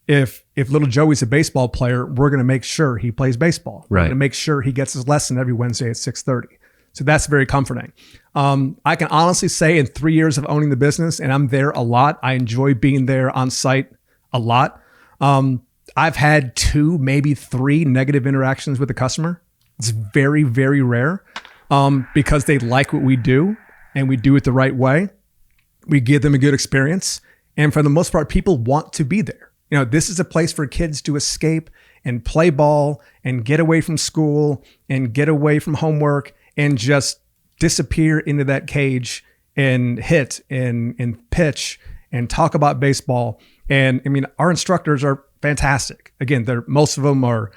Speaker 4: if little Joey's a baseball player, we're going to make sure he plays baseball. We're going to make sure he gets his lesson every Wednesday at 6:30. So that's very comforting. I can honestly say in 3 years of owning the business, and I'm there a lot, I enjoy being there on site a lot. I've had 2, maybe 3 negative interactions with the customer. It's very, very rare because they like what we do and we do it the right way. We give them a good experience. And for the most part, people want to be there. This is a place for kids to escape and play ball and get away from school and get away from homework and just disappear into that cage and hit and pitch and talk about baseball. And I mean, our instructors are fantastic. Again, most of them are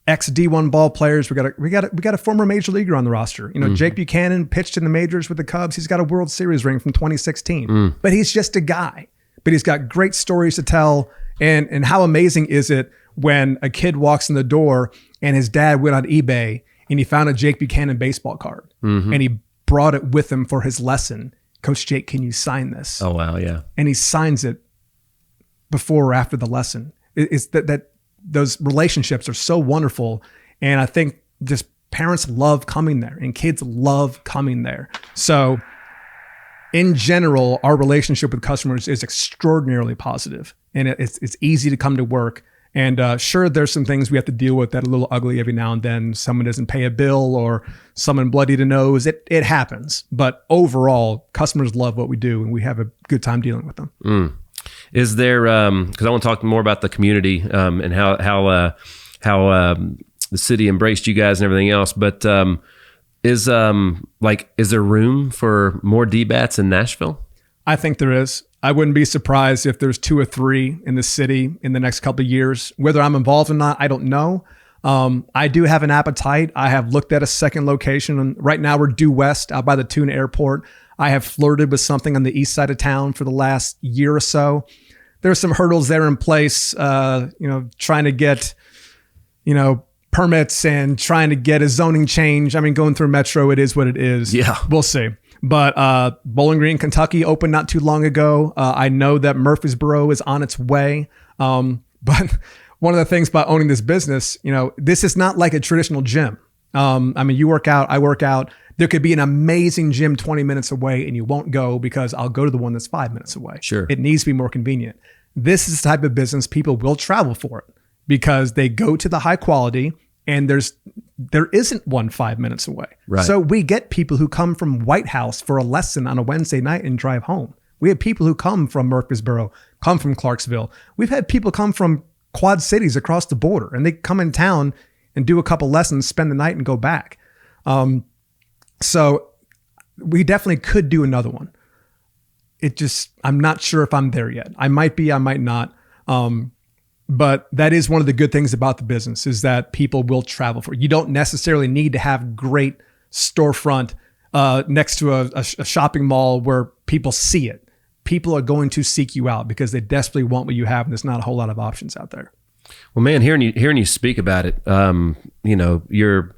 Speaker 4: ex D1 ball players. We got a former major leaguer on the roster. Jake Buchanan pitched in the majors with the Cubs. He's got a World Series ring from 2016. But he's just a guy. But he's got great stories to tell. And how amazing is it when a kid walks in the door and his dad went on eBay and he found a Jake Buchanan baseball card and he brought it with him for his lesson. Coach Jake, can you sign this?
Speaker 2: Oh, wow. Yeah.
Speaker 4: And he signs it before or after the lesson. It's that those relationships are so wonderful. And I think just parents love coming there and kids love coming there. So in general, our relationship with customers is extraordinarily positive, and it's easy to come to work. And sure, there's some things we have to deal with that are a little ugly every now and then. Someone doesn't pay a bill or someone bloodied a nose. It happens. But overall, customers love what we do, and we have a good time dealing with them.
Speaker 2: Is there, because I want to talk more about the community and how the city embraced you guys and everything else, but is there room for more D-Bats in Nashville?
Speaker 4: I think there is. I wouldn't be surprised if there's 2 or 3 in the city in the next couple of years. Whether I'm involved or not, I don't know. I do have an appetite. I have looked at a second location, and right now we're due west out by the Tuna Airport. I have flirted with something on the east side of town for the last year or so. There's some hurdles there in place, trying to get, permits and trying to get a zoning change. I mean, going through Metro, it is what it is.
Speaker 2: Yeah.
Speaker 4: We'll see. But Bowling Green, Kentucky opened not too long ago. I know that Murfreesboro is on its way. But one of the things about owning this business, this is not like a traditional gym. You work out, I work out. There could be an amazing gym 20 minutes away and you won't go because I'll go to the one that's 5 minutes away.
Speaker 2: Sure.
Speaker 4: It needs to be more convenient. This is the type of business people will travel for it because they go to the high quality and there isn't one 5 minutes away.
Speaker 2: Right.
Speaker 4: So we get people who come from White House for a lesson on a Wednesday night and drive home. We have people who come from Murfreesboro, come from Clarksville. We've had people come from Quad Cities across the border and they come in town and do a couple lessons, spend the night and go back. So we definitely could do another one. I'm not sure if I'm there yet. I might be, I might not. But that is one of the good things about the business is that people will travel for it. You don't necessarily need to have great storefront next to a shopping mall where people see it. People are going to seek you out because they desperately want what you have, and there's not a whole lot of options out there.
Speaker 2: Well, man, hearing you speak about it, you're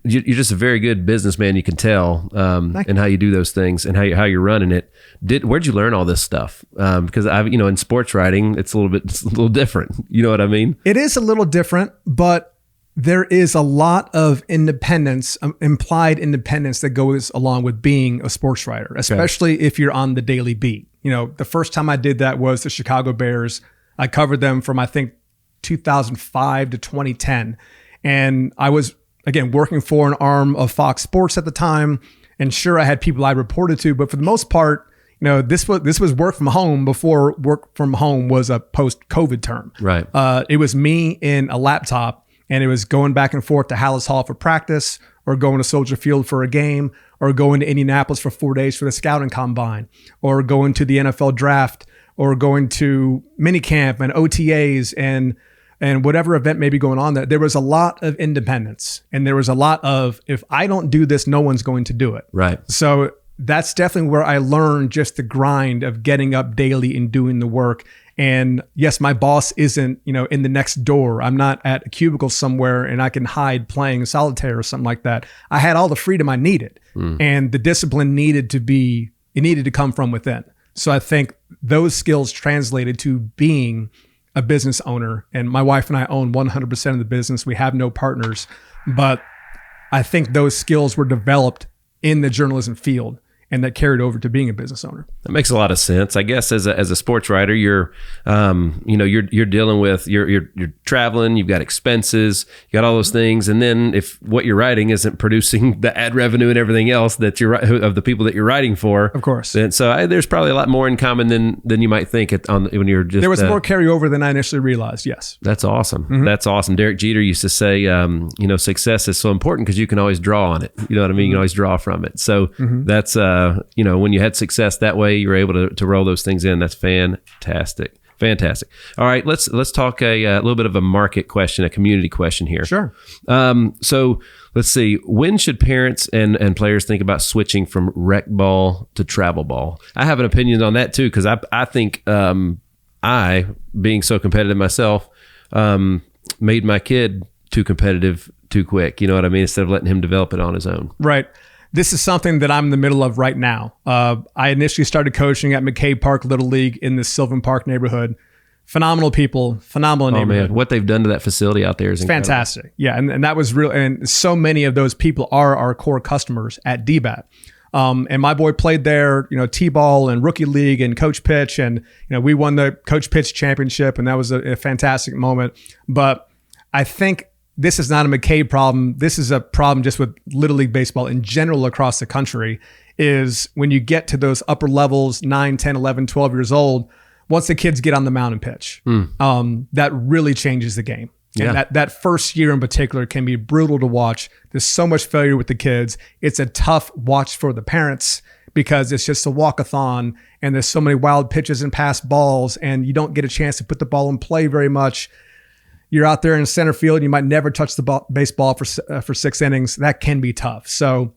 Speaker 2: just a very good businessman. You can tell, and how you do those things and how you're running it. Where'd you learn all this stuff? Because in sports writing, it's a little different. You know what I mean?
Speaker 4: It is a little different, but there is a lot of independence, implied independence that goes along with being a sports writer, especially if you're on the daily beat. The first time I did that was the Chicago Bears. I covered them from, I think, 2005 to 2010. And I was, again, working for an arm of Fox Sports at the time. And sure, I had people I reported to, but for the most part, this was work from home before work from home was a post-COVID term.
Speaker 2: Right.
Speaker 4: It was me in a laptop, and it was going back and forth to Hallis Hall for practice, or going to Soldier Field for a game, or going to Indianapolis for 4 days for the scouting combine, or going to the NFL draft, or going to minicamp and OTAs and and whatever event may be going on, there was a lot of independence, and there was a lot of, if I don't do this, no one's going to do it.
Speaker 2: Right.
Speaker 4: So that's definitely where I learned just the grind of getting up daily and doing the work. And yes, my boss isn't, in the next door. I'm not at a cubicle somewhere and I can hide playing solitaire or something like that. I had all the freedom I needed, and the discipline needed to come from within. So I think those skills translated to being a business owner. And my wife and I own 100% of the business. We have no partners, but I think those skills were developed in the journalism field, and that carried over to being a business owner.
Speaker 2: That makes a lot of sense. I guess as a sports writer, you're dealing with, you're traveling, you've got expenses, you got all those things. And then if what you're writing isn't producing the ad revenue and everything else that of the people that you're writing for,
Speaker 4: of course.
Speaker 2: Then, so there's probably a lot more in common than you might think when you're just.
Speaker 4: There was more carryover than I initially realized. Yes.
Speaker 2: That's awesome. Mm-hmm. That's awesome. Derek Jeter used to say, success is so important because you can always draw on it. You know what I mean? You can always draw from it. So that's, when you had success that way, you were able to roll those things in. That's fantastic. All right, let's talk a little bit of a market question, a community question here.
Speaker 4: Sure.
Speaker 2: So let's see. When should parents and players think about switching from rec ball to travel ball? I have an opinion on that too, because I think I, being so competitive myself, made my kid too competitive too quick. You know what I mean? Instead of letting him develop it on his own.
Speaker 4: Right. This is something that I'm in the middle of right now. I initially started coaching at McCabe Park Little League in the Sylvan Park neighborhood. Phenomenal people, phenomenal neighborhood.
Speaker 2: Man, what they've done to that facility out there is
Speaker 4: fantastic. Yeah, and that was real. And so many of those people are our core customers at D-Bat. And my boy played there, T-ball and rookie league and coach pitch, and we won the coach pitch championship, and that was a fantastic moment. But I think this is not a McCabe problem. This is a problem just with Little League baseball in general across the country, is when you get to those upper levels, 9, 10, 11, 12 years old, once the kids get on the mound and pitch, that really changes the game. Yeah. And that first year in particular can be brutal to watch. There's so much failure with the kids. It's a tough watch for the parents because it's just a walk-a-thon and there's so many wild pitches and pass balls and you don't get a chance to put the ball in play very much. You're out there in center field and you might never touch the baseball for 6 innings. That can be tough. So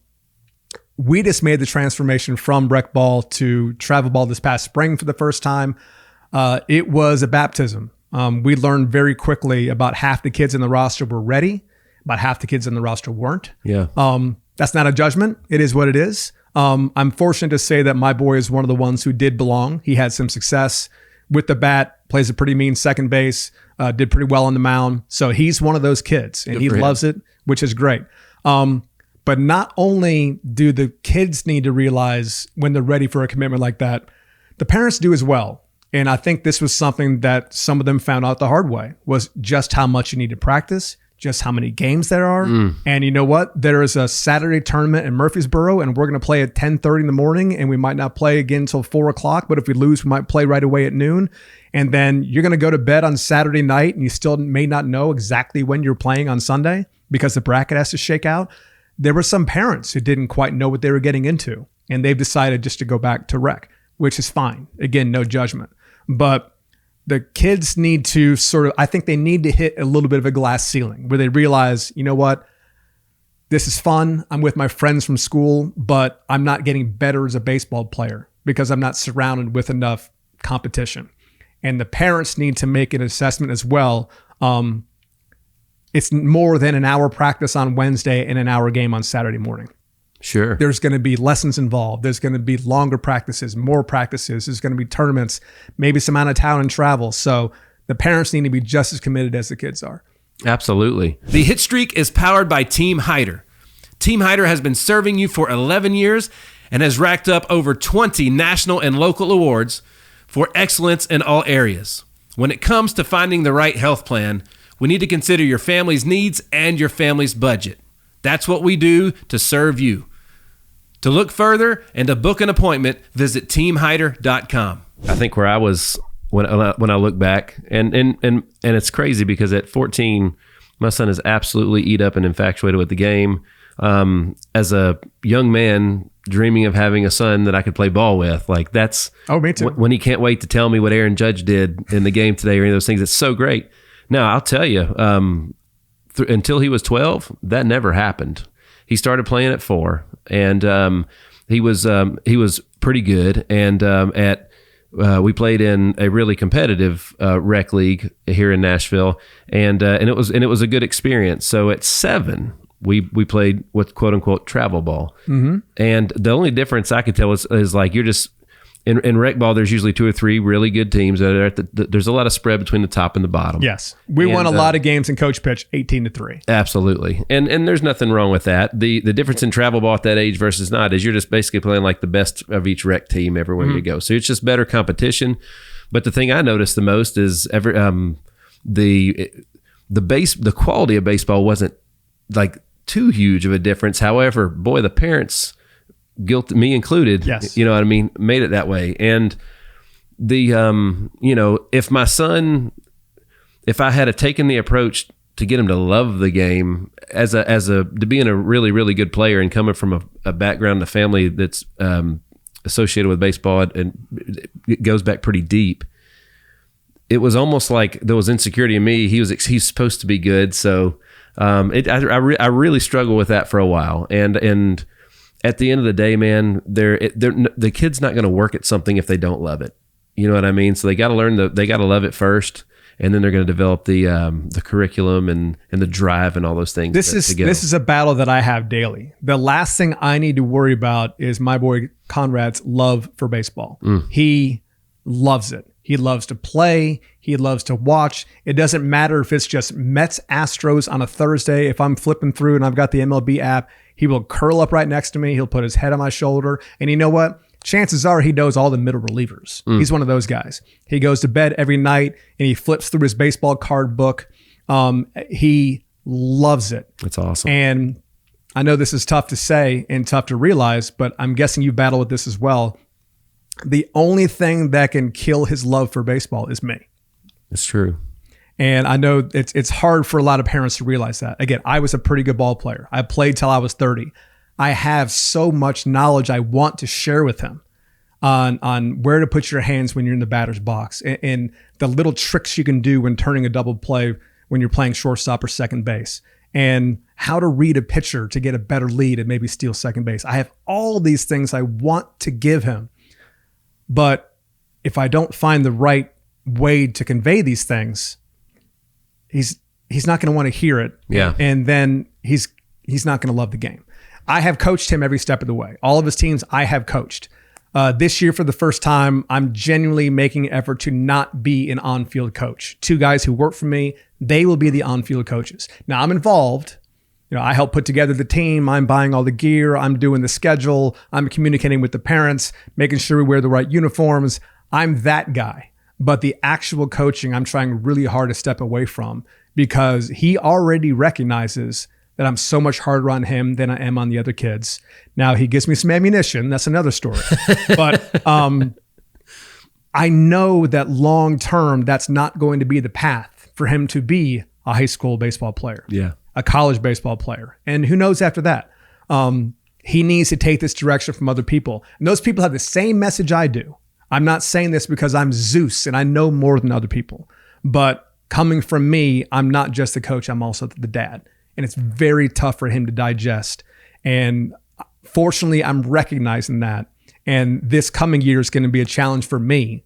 Speaker 4: we just made the transformation from rec ball to travel ball this past spring for the first time. It was a baptism. We learned very quickly about half the kids in the roster were ready, about half the kids in the roster weren't.
Speaker 2: Yeah.
Speaker 4: That's not a judgment. It is what it is. I'm fortunate to say that my boy is one of the ones who did belong. He had some success with the bat, plays a pretty mean second base, did pretty well on the mound. So he's one of those kids and he loves it, which is great. But not only do the kids need to realize when they're ready for a commitment like that, the parents do as well. And I think this was something that some of them found out the hard way, was just how much you need to practice, just how many games there are. And you know what? There is a Saturday tournament in Murfreesboro and we're going to play at 10:30 in the morning and we might not play again until 4 o'clock. But if we lose, we might play right away at noon. And then you're going to go to bed on Saturday night and you still may not know exactly when you're playing on Sunday because the bracket has to shake out. There were some parents who didn't quite know what they were getting into and they've decided just to go back to rec, which is fine. Again, no judgment. But the kids need to I think they need to hit a little bit of a glass ceiling where they realize, you know what, this is fun. I'm with my friends from school, but I'm not getting better as a baseball player because I'm not surrounded with enough competition. And the parents need to make an assessment as well. It's more than an hour practice on Wednesday and an hour game on Saturday morning.
Speaker 2: Sure.
Speaker 4: There's going to be lessons involved. There's going to be longer practices, more practices. There's going to be tournaments, maybe some out of town and travel. So the parents need to be just as committed as the kids are.
Speaker 2: Absolutely.
Speaker 5: The Hitstreak is powered by Team Hyder. Team Hyder has been serving you for 11 years and has racked up over 20 national and local awards for excellence in all areas. When it comes to finding the right health plan, we need to consider your family's needs and your family's budget. That's what we do to serve you. To look further and to book an appointment, visit teamhyder.com.
Speaker 2: I think where I was when I look back, and it's crazy because at 14, my son is absolutely eat up and infatuated with the game. As a young man dreaming of having a son that I could play ball with, like that's
Speaker 4: me too.
Speaker 2: When he can't wait to tell me what Aaron Judge did in the game today or any of those things, it's so great. Now, I'll tell you, until he was 12, that never happened. He started playing at 4, and he was pretty good. And we played in a really competitive rec league here in Nashville, and it was a good experience. So at 7, we played with quote unquote travel ball, and the only difference I could tell is like you're just. In rec ball, there's usually 2 or 3 really good teams that are there's a lot of spread between the top and the bottom.
Speaker 4: Yes. We won a lot of games in coach pitch 18-3.
Speaker 2: Absolutely. And there's nothing wrong with that. The difference in travel ball at that age versus not is you're just basically playing like the best of each rec team everywhere you go. So it's just better competition. But the thing I noticed the most is the quality of baseball wasn't like too huge of a difference. However, boy, the parents, guilt, me included,
Speaker 4: yes,
Speaker 2: you know what I mean, made it that way. And the if I had taken the approach to get him to love the game to being a really, really good player and coming from a background, a family that's associated with baseball, and it goes back pretty deep. It was almost like there was insecurity in me. He's supposed to be good, so I really struggled with that for a while, and at the end of the day, man, the kid's not going to work at something if they don't love it. You know what I mean? So they got to they got to love it first, and then they're going to develop the curriculum and the drive and all those things.
Speaker 4: This is a battle that I have daily. The last thing I need to worry about is my boy Conrad's love for baseball. He loves it. He loves to play. He loves to watch. It doesn't matter if it's just Mets Astros on a Thursday. If I'm flipping through and I've got the MLB app, he will curl up right next to me. He'll put his head on my shoulder. And you know what? Chances are he knows all the middle relievers. He's one of those guys. He goes to bed every night and he flips through his baseball card book. He loves it.
Speaker 2: That's awesome.
Speaker 4: And I know this is tough to say and tough to realize, but I'm guessing you battle with this as well. The only thing that can kill his love for baseball is me.
Speaker 2: It's true.
Speaker 4: And I know it's hard for a lot of parents to realize that. Again, I was a pretty good ball player. I played till I was 30. I have so much knowledge I want to share with him on where to put your hands when you're in the batter's box and the little tricks you can do when turning a double play when you're playing shortstop or second base, and how to read a pitcher to get a better lead and maybe steal second base. I have all these things I want to give him. But if I don't find the right way to convey these things, he's not going to want to hear it.
Speaker 2: Yeah.
Speaker 4: And then he's not going to love the game. I have coached him every step of the way. All of his teams I have coached. This year, for the first time, I'm genuinely making an effort to not be an on-field coach. 2 guys who work for me, they will be the on-field coaches. Now, I'm involved. You know, I help put together the team. I'm buying all the gear. I'm doing the schedule. I'm communicating with the parents, making sure we wear the right uniforms. I'm that guy. But the actual coaching, I'm trying really hard to step away from, because he already recognizes that I'm so much harder on him than I am on the other kids. Now, he gives me some ammunition. That's another story. But I know that long term, that's not going to be the path for him to be a high school baseball player.
Speaker 2: Yeah.
Speaker 4: A college baseball player. And who knows after that? He needs to take this direction from other people. And those people have the same message I do. I'm not saying this because I'm Zeus and I know more than other people. But coming from me, I'm not just the coach, I'm also the dad. And it's very tough for him to digest. And fortunately, I'm recognizing that. And this coming year is going to be a challenge for me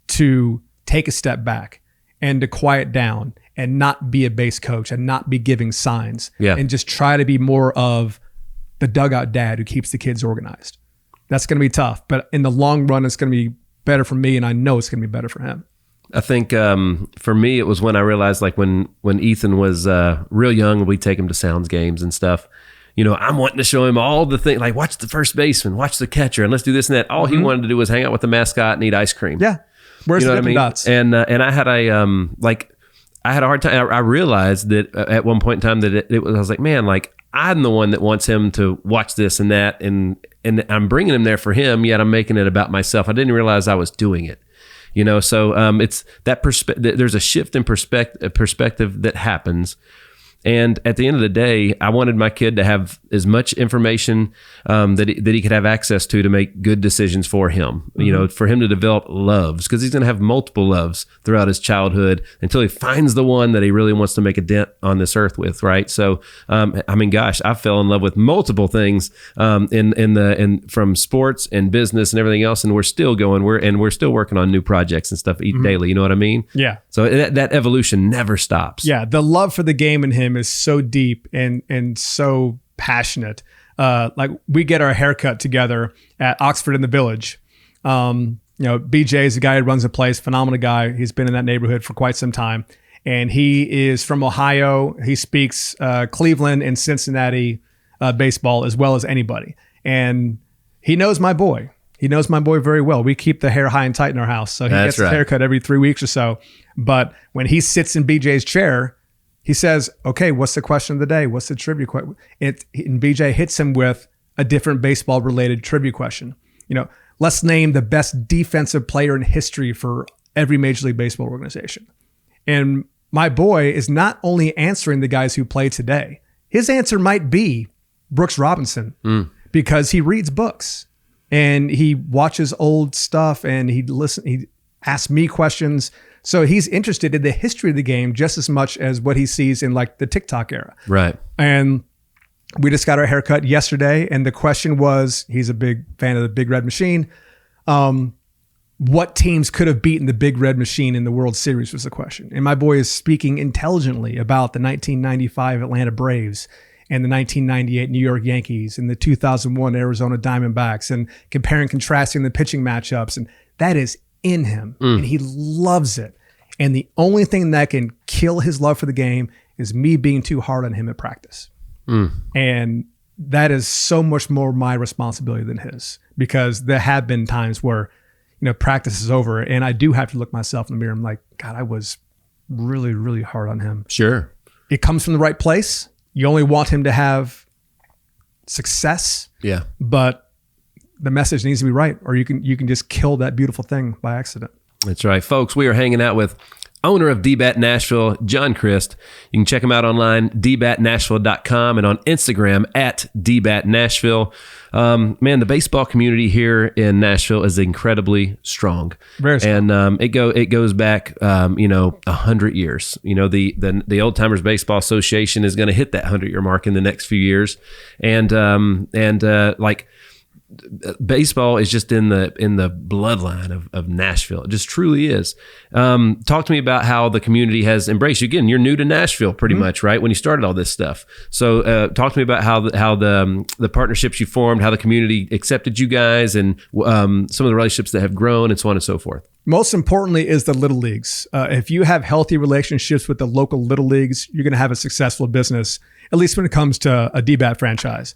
Speaker 4: to take a step back and to quiet down and not be a base coach and not be giving signs, and just try to be more of the dugout dad who keeps the kids organized. That's going to be tough, but in the long run, it's going to be better for me, and I know it's going to be better for him.
Speaker 2: I think for me, it was when I realized, like when Ethan was real young, we'd take him to Sounds games and stuff. You know, I'm wanting to show him all the things, like watch the first baseman, watch the catcher, and let's do this and that. All he wanted to do was hang out with the mascot and eat ice cream.
Speaker 4: Yeah. Where's the Dippin' Dots?
Speaker 2: And I had I had a hard time. I realized that at one point in time that I was like, man, like I'm the one that wants him to watch this and that, and I'm bringing him there for him, yet I'm making it about myself. I didn't realize I was doing it, you know. So it's that there's a shift in perspective that happens, And at the end of the day, I wanted my kid to have as much information that he could have access to make good decisions for him. You know, for him to develop loves, because he's going to have multiple loves throughout his childhood until he finds the one that he really wants to make a dent on this earth with, right? So, I mean, gosh, I fell in love with multiple things from sports and business and everything else, and we're still going. We're still working on new projects and stuff daily. You know what I mean?
Speaker 4: Yeah.
Speaker 2: So that evolution never stops.
Speaker 4: Yeah, the love for the game in him is so deep and so passionate. Like we get our haircut together at Oxford in the Village. You know, BJ is the guy who runs the place, phenomenal guy. He's been in that neighborhood for quite some time. And he is from Ohio. He speaks Cleveland and Cincinnati baseball as well as anybody. And he knows my boy. He knows my boy very well. We keep the hair high and tight in our house. So he gets his haircut every 3 weeks or so. But when he sits in BJ's chair, he says, okay, what's the question of the day? What's the trivia question? And BJ hits him with a different baseball related trivia question. You know, let's name the best defensive player in history for every Major League Baseball organization. And my boy is not only answering the guys who play today. His answer might be Brooks Robinson because he reads books and he watches old stuff and he asks me questions. So he's interested in the history of the game just as much as what he sees in like the TikTok era.
Speaker 2: Right.
Speaker 4: And we just got our haircut yesterday. And the question was, he's a big fan of the Big Red Machine. What teams could have beaten the Big Red Machine in the World Series was the question. And my boy is speaking intelligently about the 1995 Atlanta Braves and the 1998 New York Yankees and the 2001 Arizona Diamondbacks and comparing and contrasting the pitching matchups. And that is in him and he loves it. And the only thing that can kill his love for the game is me being too hard on him at practice. And that is so much more my responsibility than his, because there have been times where, you know, practice is over and I do have to look myself in the mirror. I'm like, God, I was really, really hard on him.
Speaker 2: Sure.
Speaker 4: It comes from the right place. You only want him to have success.
Speaker 2: Yeah.
Speaker 4: But the message needs to be right, or you can just kill that beautiful thing by accident.
Speaker 2: That's right. Folks, we are hanging out with owner of D-Bat Nashville, John Crist. You can check him out online, dbatnashville.com, and on Instagram at D-Bat Nashville. Man, the baseball community here in Nashville is incredibly strong.
Speaker 4: Very strong.
Speaker 2: And it goes back, 100 years. You know, the Old Timers Baseball Association is going to hit that 100-year mark in the next few years. And baseball is just in the bloodline of Nashville. It just truly is. Talk to me about how the community has embraced you. Again, you're new to Nashville pretty much, right? When you started all this stuff. So talk to me about how the partnerships you formed, how the community accepted you guys, and some of the relationships that have grown, and so on and so forth.
Speaker 4: Most importantly is the little leagues. If you have healthy relationships with the local little leagues, you're going to have a successful business, at least when it comes to a D-Bat franchise.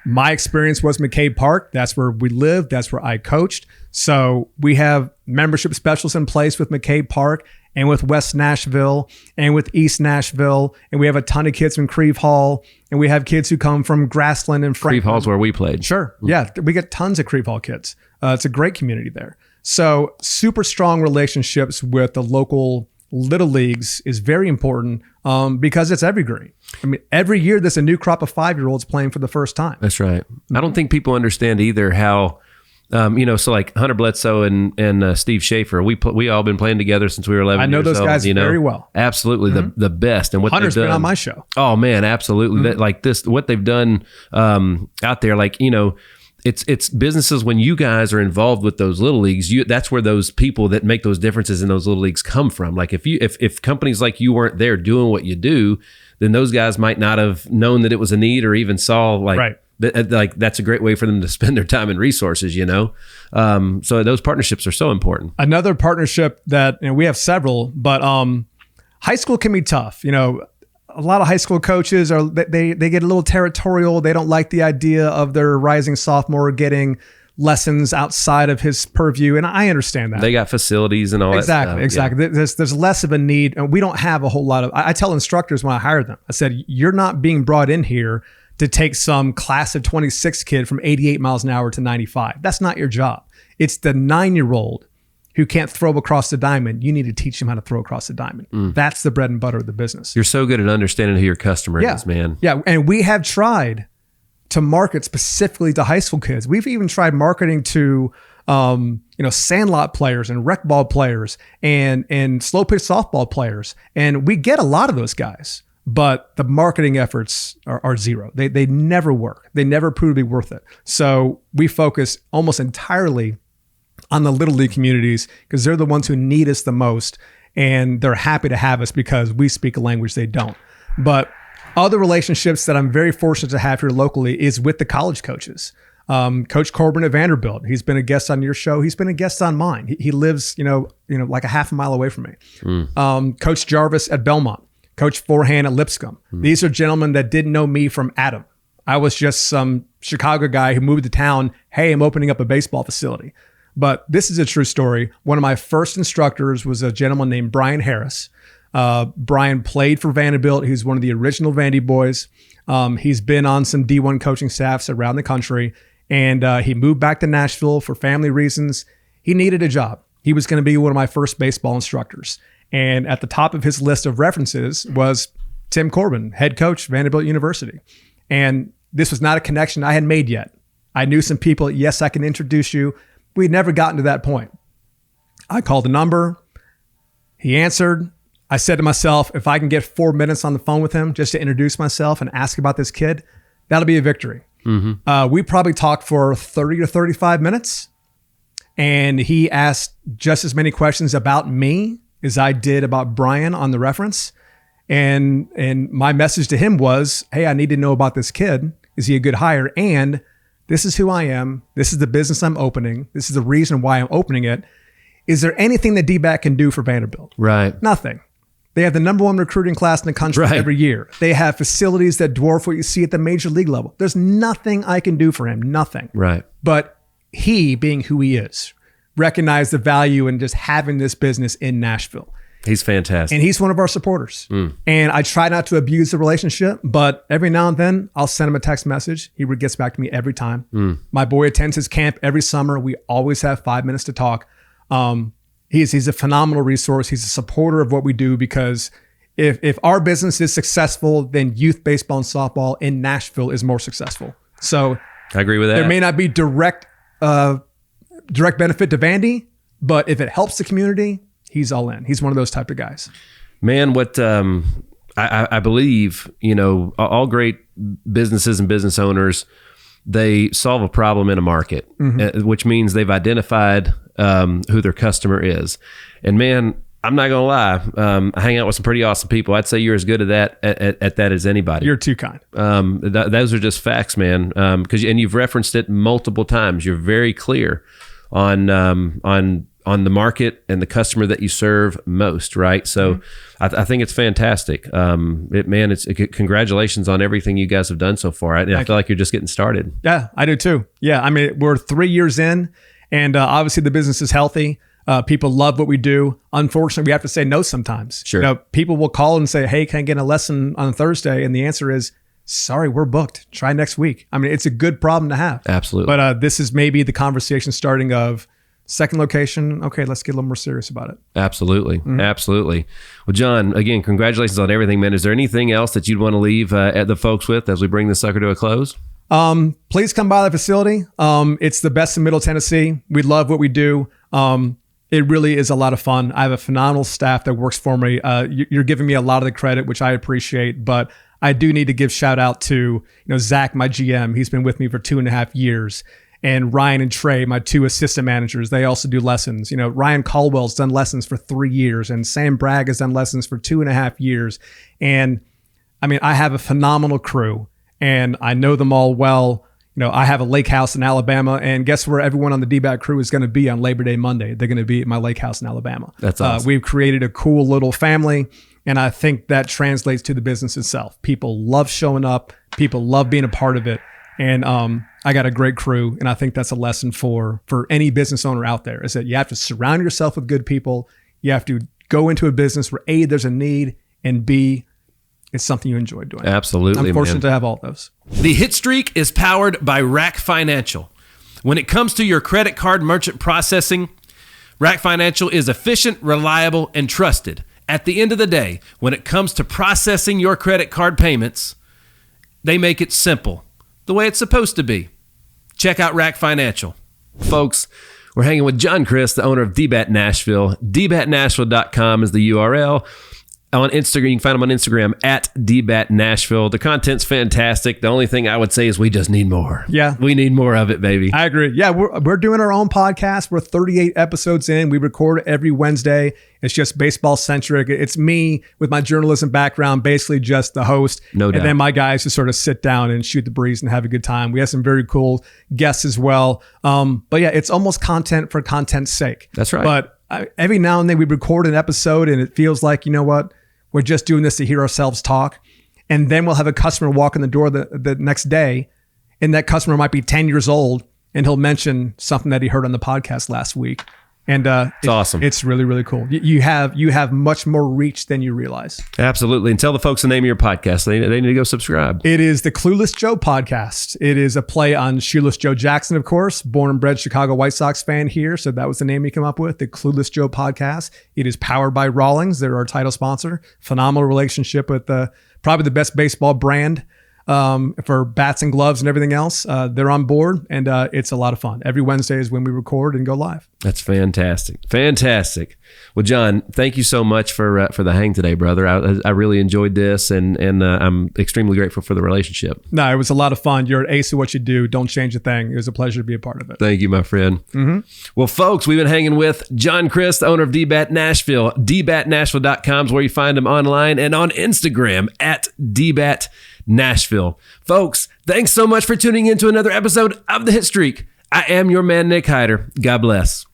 Speaker 4: My experience was McCabe Park. That's where we lived. That's where I coached. So we have membership specials in place with McCabe Park and with West Nashville and with East Nashville. And we have a ton of kids from Creve Hall. And we have kids who come from Grassland and Franklin.
Speaker 2: Creve Hall's where we played.
Speaker 4: Sure. Yeah. We get tons of Creve Hall kids. It's a great community there. So super strong relationships with the local little leagues is very important because it's evergreen. I mean, every year there's a new crop of 5-year-olds playing for the first time.
Speaker 2: That's right. I don't think people understand either how, so like Hunter Bledsoe and Steve Schaefer, we all been playing together since we were 11 years old.
Speaker 4: I know those guys very well.
Speaker 2: Absolutely. The best. And what
Speaker 4: Hunter's
Speaker 2: they've done.
Speaker 4: Been on my show.
Speaker 2: Oh man, absolutely. What they've done out there, it's businesses. When you guys are involved with those little leagues, that's where those people that make those differences in those little leagues come from. Like if companies like you weren't there doing what you do, then those guys might not have known that it was a need or even saw that's a great way for them to spend their time and resources, so those partnerships are so important.
Speaker 4: Another partnership that, we have several, but high school can be tough. A lot of high school coaches they get a little territorial. They don't like the idea of their rising sophomore getting lessons outside of his purview, and I understand that.
Speaker 2: They got facilities and all that stuff.
Speaker 4: Exactly. Yeah. There's less of a need, and we don't have a whole lot of. I tell instructors when I hire them, I said, you're not being brought in here to take some class of 26 kid from 88 miles an hour to 95. That's not your job. It's the 9-year-old who can't throw across the diamond. You need to teach him how to throw across the diamond. That's the bread and butter of the business.
Speaker 2: You're so good at understanding who your customer is, man.
Speaker 4: Yeah, and we have tried to market specifically to high school kids. We've even tried marketing to sandlot players and rec ball players and slow pitch softball players. And we get a lot of those guys, but the marketing efforts are zero. They never work. They never prove to be worth it. So we focus almost entirely on the Little League communities because they're the ones who need us the most. And they're happy to have us because we speak a language they don't. But other relationships that I'm very fortunate to have here locally is with the college coaches. Coach Corbin at Vanderbilt, he's been a guest on your show. He's been a guest on mine. He lives, like a half a mile away from me. Coach Jarvis at Belmont, Coach Forehand at Lipscomb. These are gentlemen that didn't know me from Adam. I was just some Chicago guy who moved to town. Hey, I'm opening up a baseball facility. But this is a true story. One of my first instructors was a gentleman named Brian Harris. Brian played for Vanderbilt. He's one of the original Vandy boys. He's been on some D1 coaching staffs around the country. And he moved back to Nashville for family reasons. He needed a job. He was going to be one of my first baseball instructors. And at the top of his list of references was Tim Corbin, head coach, Vanderbilt University. And this was not a connection I had made yet. I knew some people. Yes, I can introduce you. We'd never gotten to that point. I called the number. He answered. I said to myself, if I can get 4 minutes on the phone with him just to introduce myself and ask about this kid, that'll be a victory. We probably talked for 30 to 35 minutes. And he asked just as many questions about me as I did about Brian on the reference. And my message to him was, hey, I need to know about this kid. Is he a good hire? And this is who I am. This is the business I'm opening. This is the reason why I'm opening it. Is there anything that D-Bat can do for Vanderbilt?
Speaker 2: Right.
Speaker 4: Nothing. They have the number one recruiting class in the country every year. They have facilities that dwarf what you see at the major league level. There's nothing I can do for him. Nothing.
Speaker 2: Right.
Speaker 4: But he, being who he is, recognized the value in just having this business in Nashville.
Speaker 2: He's fantastic.
Speaker 4: And he's one of our supporters. And I try not to abuse the relationship, but every now and then I'll send him a text message. He gets back to me every time. My boy attends his camp every summer. We always have 5 minutes to talk. He's a phenomenal resource. He's a supporter of what we do because if our business is successful, then youth baseball and softball in Nashville is more successful. So
Speaker 2: I agree with that.
Speaker 4: There may not be direct benefit to Vandy, but if it helps the community, he's all in. He's one of those type of guys.
Speaker 2: Man, what I believe, all great businesses and business owners, they solve a problem in a market, which means they've identified who their customer is. And man, I'm not gonna lie, I hang out with some pretty awesome people. I'd say you're as good at that as anybody.
Speaker 4: You're too kind.
Speaker 2: Those are just facts, man. Because and you've referenced it multiple times. You're very clear on the market and the customer that you serve most, right? So I think it's fantastic. Congratulations on everything you guys have done so far. I feel like you're just getting started.
Speaker 4: Yeah, I do too. Yeah, I mean, we're 3 years in, and obviously the business is healthy. People love what we do. Unfortunately, we have to say no sometimes.
Speaker 2: Sure.
Speaker 4: People will call and say, hey, can I get a lesson on Thursday? And the answer is, sorry, we're booked. Try next week. I mean, it's a good problem to have.
Speaker 2: Absolutely.
Speaker 4: But this is maybe the conversation starting of, second location, okay, let's get a little more serious about it.
Speaker 2: Absolutely. Absolutely. Well, John, again, congratulations on everything, man. Is there anything else that you'd want to leave at the folks with as we bring this sucker to a close?
Speaker 4: Please come by the facility. It's the best in Middle Tennessee. We love what we do. It really is a lot of fun. I have a phenomenal staff that works for me. You're giving me a lot of the credit, which I appreciate, but I do need to give shout out to, Zach, my GM. He's been with me for 2.5 years. And Ryan and Trey, my 2 assistant managers, they also do lessons. Ryan Caldwell's done lessons for 3 years, and Sam Bragg has done lessons for 2.5 years. And I mean, I have a phenomenal crew, and I know them all well. I have a lake house in Alabama, and guess where everyone on the D-Bat crew is going to be on Labor Day Monday? They're going to be at my lake house in Alabama.
Speaker 2: That's awesome.
Speaker 4: We've created a cool little family, and I think that translates to the business itself. People love showing up. People love being a part of it. And I got a great crew, and I think that's a lesson for any business owner out there, is that you have to surround yourself with good people. You have to go into a business where A, there's a need, and B, it's something you enjoy doing.
Speaker 2: Absolutely,
Speaker 4: I'm fortunate to have all of those.
Speaker 5: The Hitstreak is powered by Rack Financial. When it comes to your credit card merchant processing, Rack Financial is efficient, reliable, and trusted. At the end of the day, when it comes to processing your credit card payments, they make it simple, the way it's supposed to be. Check out Rack Financial.
Speaker 2: Folks, we're hanging with John Crist, the owner of D-Bat Nashville. dbatnashville.com is the URL. On Instagram, you can find them on Instagram at D-Bat Nashville. The content's fantastic. The only thing I would say is we just need more.
Speaker 4: Yeah.
Speaker 2: We need more of it, baby.
Speaker 4: I agree. Yeah, we're doing our own podcast. We're 38 episodes in. We record every Wednesday. It's just baseball centric. It's me with my journalism background, basically just the host.
Speaker 2: No doubt.
Speaker 4: And then my guys just sort of sit down and shoot the breeze and have a good time. We have some very cool guests as well. But yeah, it's almost content for content's sake.
Speaker 2: That's right.
Speaker 4: But every now and then we record an episode and it feels like, you know what? We're just doing this to hear ourselves talk. And then we'll have a customer walk in the door the next day, and that customer might be 10 years old, and he'll mention something that he heard on the podcast last week. And it's
Speaker 2: awesome.
Speaker 4: It's really, really cool. You have much more reach than you realize.
Speaker 2: Absolutely. And tell the folks the name of your podcast. They need to go subscribe.
Speaker 4: It is the Clueless Joe podcast. It is a play on Shoeless Joe Jackson, of course, born and bred Chicago White Sox fan here. So that was the name he came up with, the Clueless Joe podcast. It is powered by Rawlings. They're our title sponsor. Phenomenal relationship with probably the best baseball brand for bats and gloves and everything else. They're on board, and it's a lot of fun. Every Wednesday is when we record and go live.
Speaker 2: That's fantastic. Fantastic. Well, John, thank you so much for the hang today, brother. I really enjoyed this, and I'm extremely grateful for the relationship.
Speaker 4: No, it was a lot of fun. You're an ace of what you do. Don't change a thing. It was a pleasure to be a part of it.
Speaker 2: Thank you, my friend. Mm-hmm. Well, folks, we've been hanging with John Crist, owner of D-Bat Nashville. dbatnashville.com is where you find him online, and on Instagram at D-Bat Nashville. Folks, thanks so much for tuning in to another episode of the Hitstreak. I am your man, Nick Hyder. God bless.